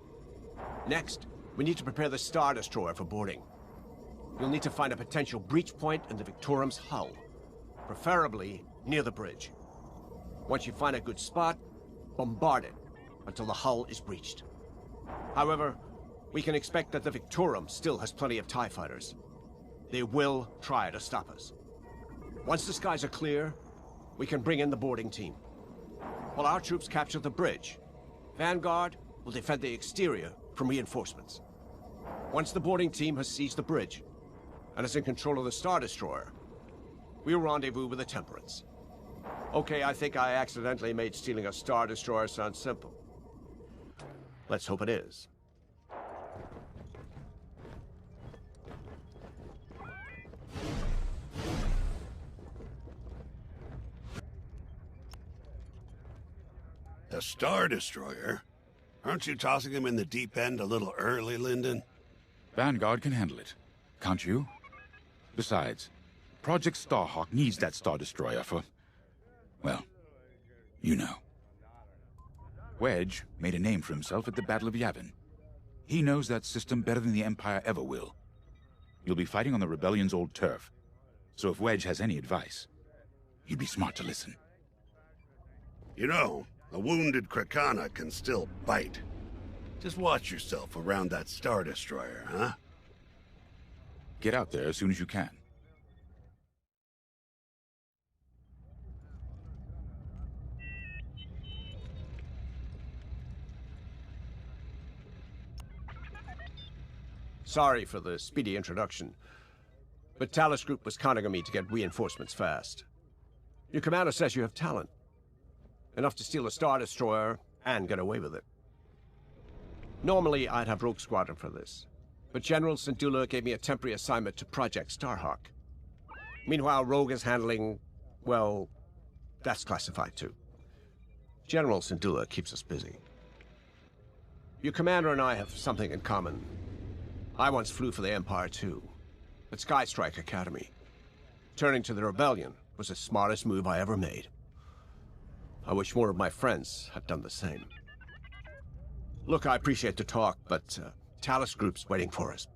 Next, we need to prepare the Star Destroyer for boarding. You'll need to find a potential breach point in the Victorum's hull, preferably near the bridge. Once you find a good spot, bombard it until the hull is breached. However, we can expect that the Victorum still has plenty of TIE fighters. They will try to stop us. Once the skies are clear, we can bring in the boarding team. While our troops capture the bridge, Vanguard will defend the exterior from reinforcements. Once the boarding team has seized the bridge and is in control of the Star Destroyer, we'll rendezvous with the Temperance. Okay, I think I accidentally made stealing a Star Destroyer sound simple. Let's hope it is. A Star Destroyer? Aren't you tossing him in the deep end a little early, Lyndon? Vanguard can handle it. Can't you? Besides, Project Starhawk needs that Star Destroyer for... well, you know. Wedge made a name for himself at the Battle of Yavin. He knows that system better than the Empire ever will. You'll be fighting on the Rebellion's old turf, so if Wedge has any advice, you'd be smart to listen. You know, a wounded Krakana can still bite. Just watch yourself around that Star Destroyer, huh? Get out there as soon as you can. Sorry for the speedy introduction, but Talus Group was counting on me to get reinforcements fast. Your commander says you have talent. Enough to steal a Star Destroyer and get away with it. Normally, I'd have Rogue Squadron for this, but General Syndulla gave me a temporary assignment to Project Starhawk. Meanwhile, Rogue is handling, well, that's classified too. General Syndulla keeps us busy. Your commander and I have something in common. I once flew for the Empire too, at Skystrike Academy. Turning to the Rebellion was the smartest move I ever made. I wish more of my friends had done the same. Look, I appreciate the talk, but Talus Group's waiting for us.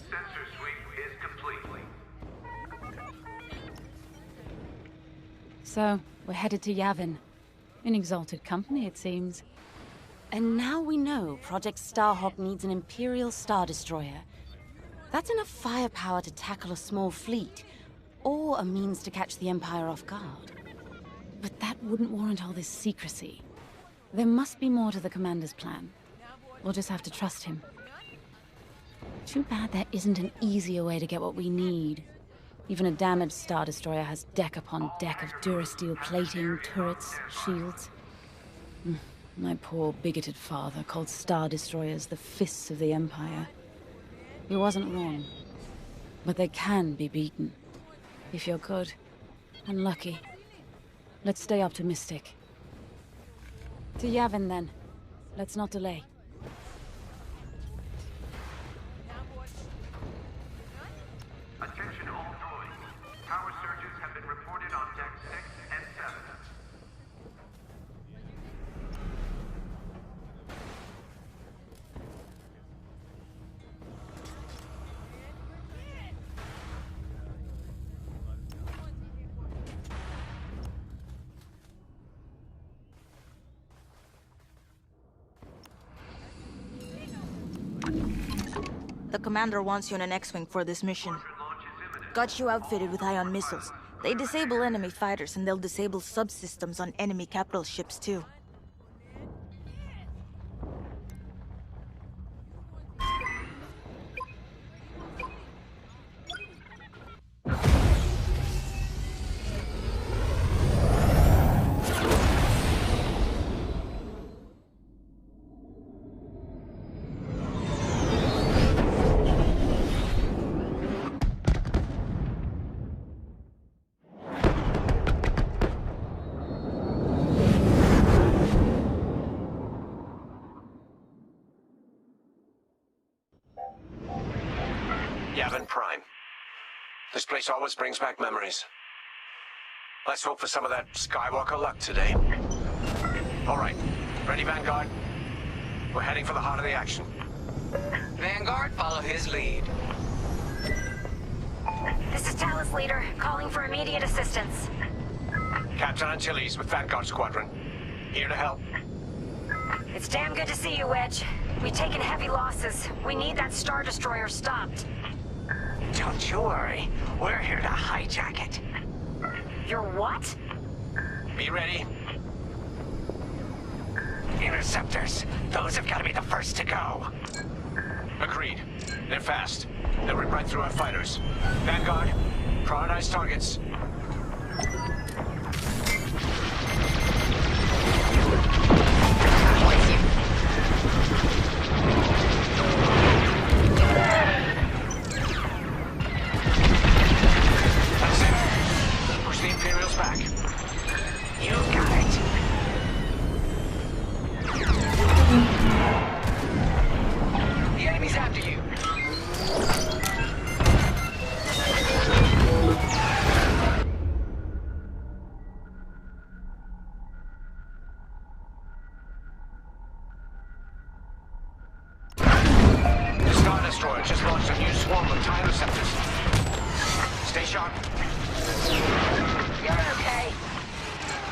Sensor sweep is complete. So, we're headed to Yavin. In exalted company, it seems. And now we know Project Starhawk needs an Imperial Star Destroyer. That's enough firepower to tackle a small fleet, or a means to catch the Empire off guard. But that wouldn't warrant all this secrecy. There must be more to the Commander's plan. We'll just have to trust him. Too bad there isn't an easier way to get what we need. Even a damaged Star Destroyer has deck upon deck of Durasteel plating, turrets, shields. My poor, bigoted father called Star Destroyers the fists of the Empire. He wasn't wrong. But they can be beaten. If you're good and lucky. Let's stay optimistic. To Yavin, then. Let's not delay. Attention all droids. Power surges have been reported on deck 6 and The commander wants you in an X-Wing for this mission. Got you outfitted with ion missiles. They disable enemy fighters, and they'll disable subsystems on enemy capital ships, too. Yavin Prime. This place always brings back memories. Let's hope for some of that Skywalker luck today. All right, ready, Vanguard? We're heading for the heart of the action. Vanguard, follow his lead. This is Talus Leader, calling for immediate assistance. Captain Antilles with Vanguard Squadron. Here to help. It's damn good to see you, Wedge. We've taken heavy losses. We need that Star Destroyer stopped. Don't you worry. We're here to hijack it. You're what? Be ready. Interceptors. Those have got to be the first to go. Agreed. They're fast. They'll rip right through our fighters. Vanguard, prioritize targets. That's it. Push the Imperials back. You got it. The enemy's after you. The Star Destroyer just launched a new swarm of TIE receptors. Stay sharp. You're okay.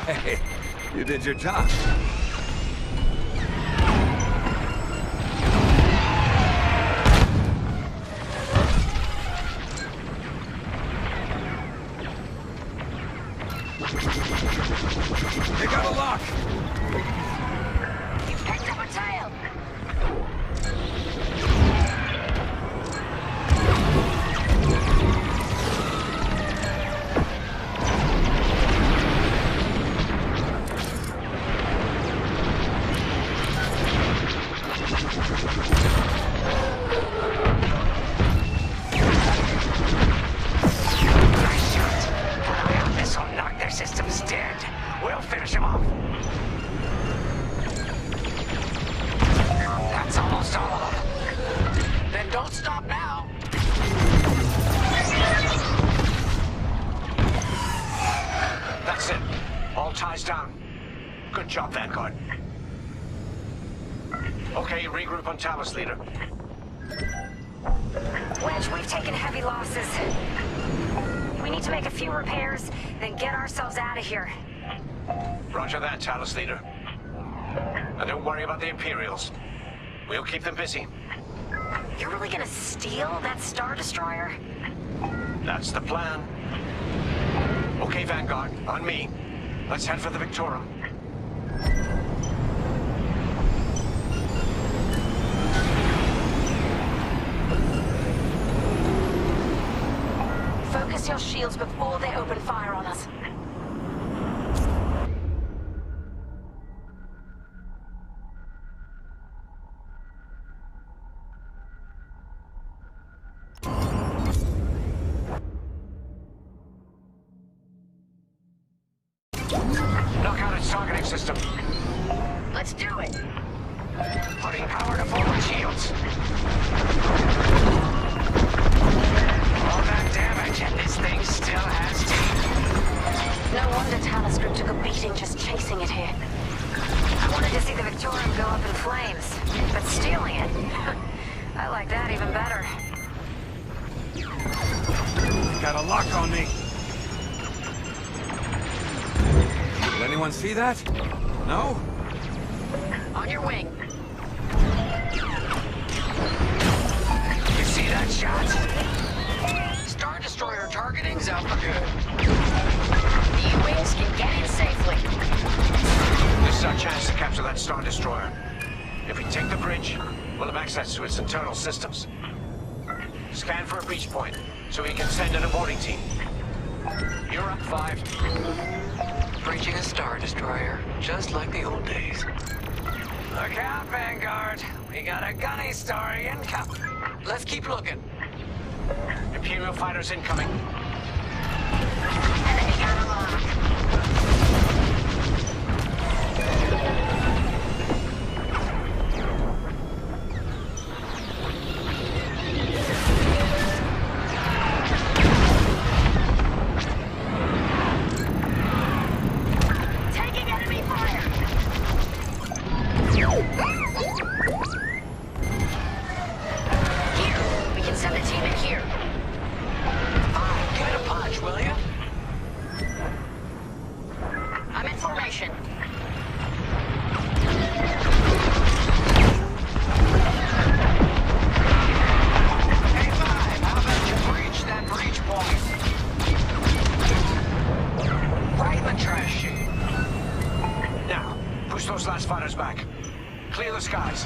Hey, you did your job. They got a lock! You picked up a tail. Nice shot. An ion missile knocked their systems dead. We'll finish them off. That's almost all of them. Then don't stop now. That's it. All ties down. Good job, Vanguard. Okay, regroup on Talus, Leader. Wedge, we've taken heavy losses. We need to make a few repairs, then get ourselves out of here. Roger that, Talus, Leader. And don't worry about the Imperials. We'll keep them busy. You're really gonna steal that Star Destroyer? That's the plan. Okay, Vanguard, on me. Let's head for the Victorum. Focus your shields before they open fire on us. Knock out its targeting system. Let's do it. Putting power to forward shields. All that damage, and this thing still has teeth. No wonder Talus Group took a beating just chasing it here. I wanted to see the Victorium go up in flames, but stealing it, I like that even better. Got a lock on me. Did anyone see that? No? On your wing. You see Destroyer. If we take the bridge, we'll have access to its internal systems. Scan for a breach point, so we can send an aborting team. You're up, 5. Breaching a Star Destroyer, just like the old days. Look out, Vanguard! We got a gunny story incoming. Let's keep looking. Imperial fighters incoming. Taking enemy fire! Here, we can send a team in here. Get a punch, will you? I'm in formation. Hey, 5, how about you breach that breach point? Right in the trash chute. Now, push those last fighters back. Clear the skies.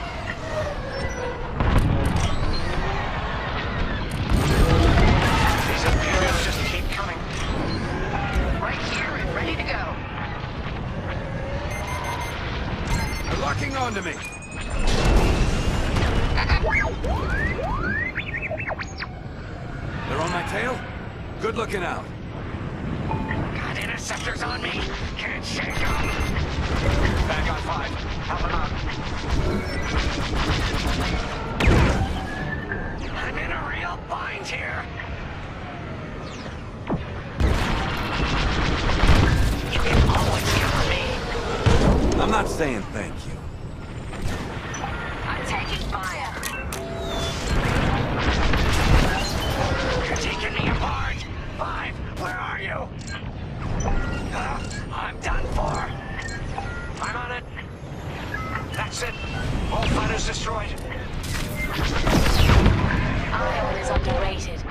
These Imperials just keep coming. Right here and ready to go. They're locking onto me. They're on my tail? Good looking out. Got interceptors on me. Can't shake them. Vanguard 5, help them out. I'm in a real bind here. You can always count on me. I'm not saying thank you. I'm taking fire. You're taking me apart. 5, where are you? I'm done for. I'm on it. That's it. All fighters destroyed. Ion is underrated.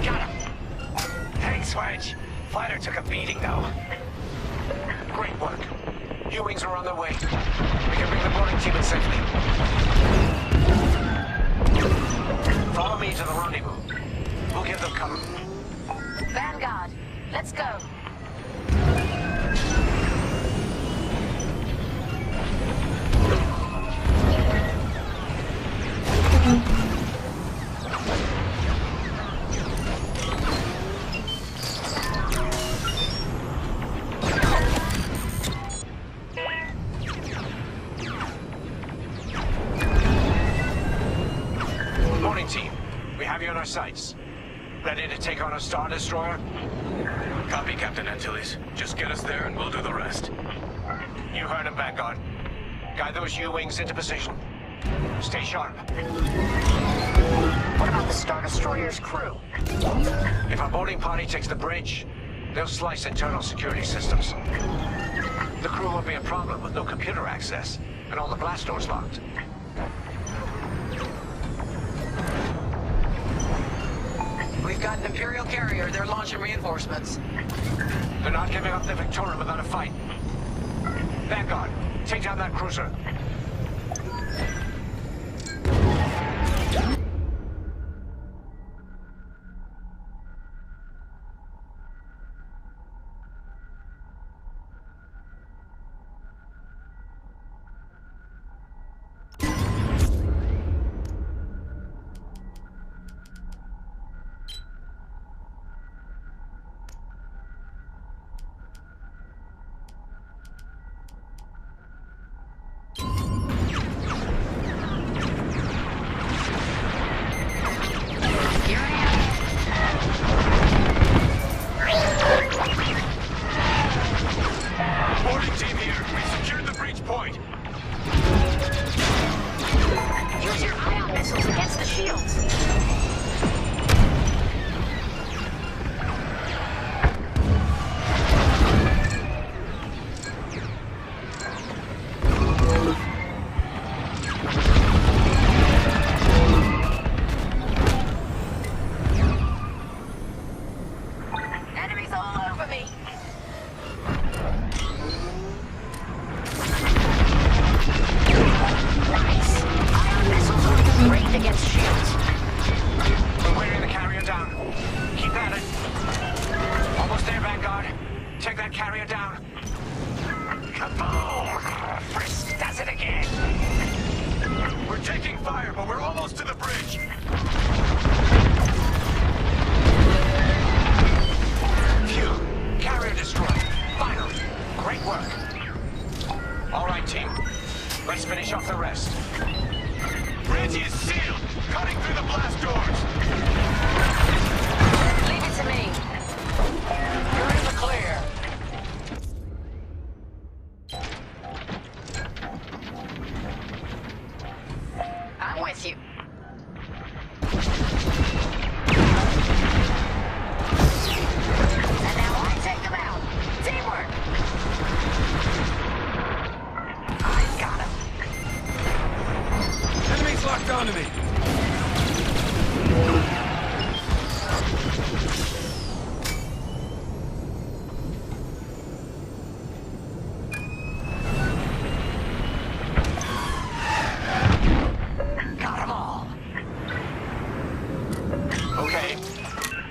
Got him. Thanks, Wedge. Fighter took a beating, though. Great work. U-Wings are on their way. We can bring the boarding team in safely. Follow me to the rendezvous. We'll give them cover. Vanguard, let's go. Morning, team. We have you on our sights. Ready to take on a Star Destroyer? Copy, Captain Antilles. Just get us there and we'll do the rest. You heard him, Vanguard. Guide those U-Wings into position. Stay sharp. What about the Star Destroyer's crew? If our boarding party takes the bridge, they'll slice internal security systems. The crew won't be a problem with no computer access and all the blast doors locked. We've got an Imperial carrier. They're launching reinforcements. They're not giving up the Victorium without a fight. Vanguard, take down that cruiser.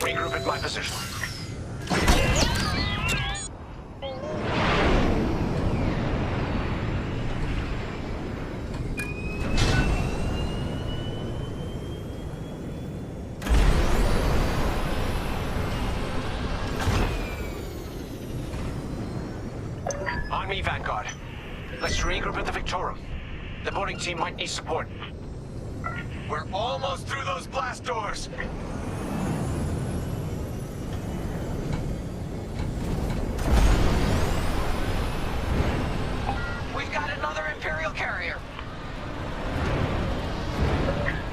Regroup at my position. On me, Vanguard. Let's regroup at the Victorum. The boarding team might need support. We're almost through those blast doors! We've got another Imperial carrier.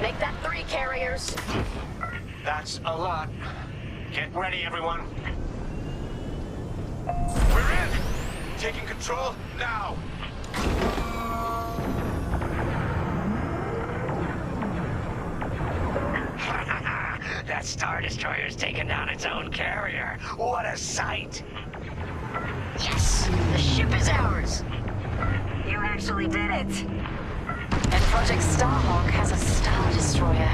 Make that 3 carriers. That's a lot. Get ready, everyone. We're in! Taking control now! That Star Destroyer's taken down its own carrier. What a sight! Yes! The ship is ours! You actually did it! And Project Starhawk has a Star Destroyer.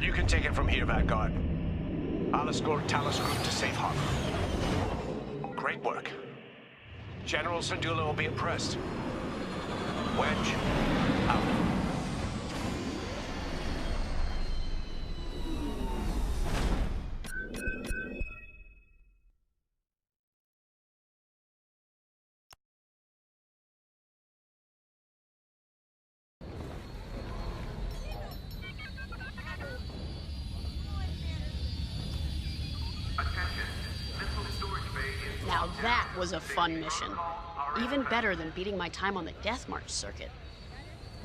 You can take it from here, Vanguard. I'll escort Talos Group to safe harbor. Great work. General Syndulla will be impressed. Wedge, out. Now that was a fun mission. Even better than beating my time on the Death March circuit.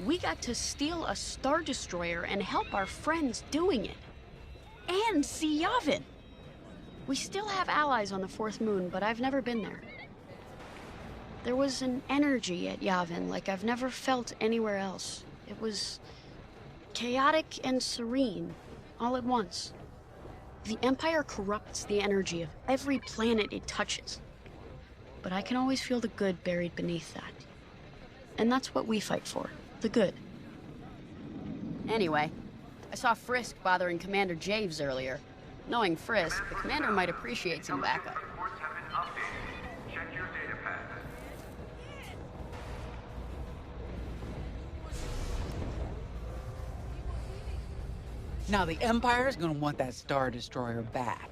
We got to steal a Star Destroyer and help our friends doing it. And see Yavin. We still have allies on the 4th moon, but I've never been there. There was an energy at Yavin like I've never felt anywhere else. It was chaotic and serene, all at once. The Empire corrupts the energy of every planet it touches. But I can always feel the good buried beneath that. And that's what we fight for, the good. Anyway, I saw Frisk bothering Commander Javes earlier. Knowing Frisk, the commander might appreciate some backup. Now the Empire's gonna want that Star Destroyer back.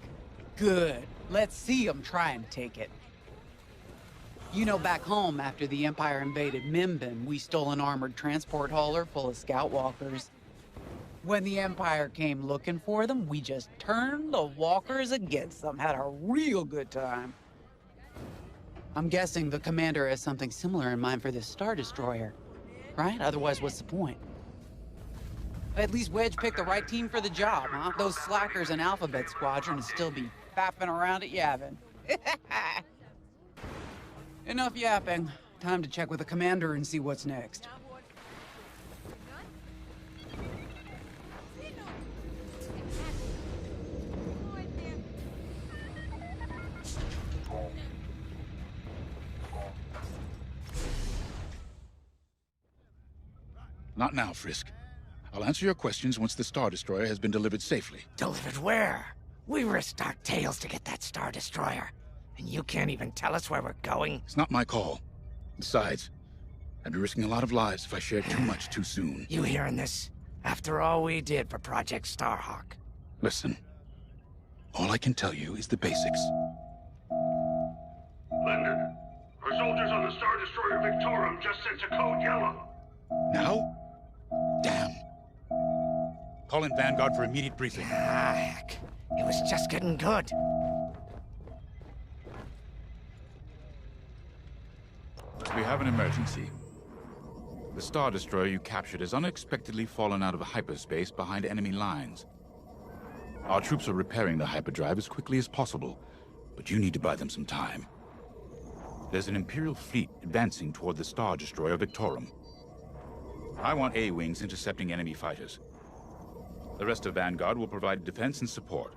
Good. Let's see them try and take it. You know, back home, after the Empire invaded Mimbin, we stole an armored transport hauler full of scout walkers. When the Empire came looking for them, we just turned the walkers against them. Had a real good time. I'm guessing the commander has something similar in mind for this Star Destroyer, right? Otherwise, what's the point? At least Wedge picked the right team for the job, huh? Those slackers in Alphabet Squadron would still be faffing around at Yavin. Enough yapping. Time to check with the commander and see what's next. Not now, Frisk. I'll answer your questions once the Star Destroyer has been delivered safely. Delivered where? We risked our tails to get that Star Destroyer. And you can't even tell us where we're going? It's not my call. Besides, I'd be risking a lot of lives if I shared too much too soon. You hearing this? After all we did for Project Starhawk. Listen, all I can tell you is the basics. Linden, our soldiers on the Star Destroyer Victorum just sent a code yellow. Now? Damn. Call in Vanguard for immediate briefing. Ah, heck. It was just getting good. We have an emergency. The Star Destroyer you captured has unexpectedly fallen out of hyperspace behind enemy lines. Our troops are repairing the hyperdrive as quickly as possible, but you need to buy them some time. There's an Imperial fleet advancing toward the Star Destroyer Victorum. I want A-wings intercepting enemy fighters. The rest of Vanguard will provide defense and support.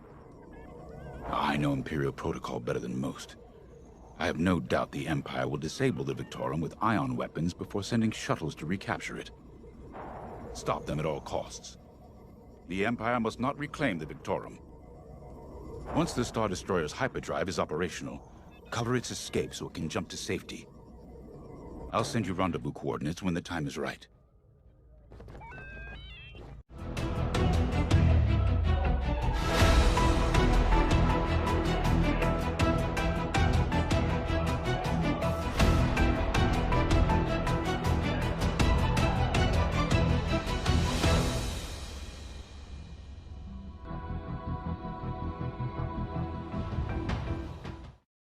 I know Imperial protocol better than most. I have no doubt the Empire will disable the Victorum with ion weapons before sending shuttles to recapture it. Stop them at all costs. The Empire must not reclaim the Victorum. Once the Star Destroyer's hyperdrive is operational, cover its escape so it can jump to safety. I'll send you rendezvous coordinates when the time is right.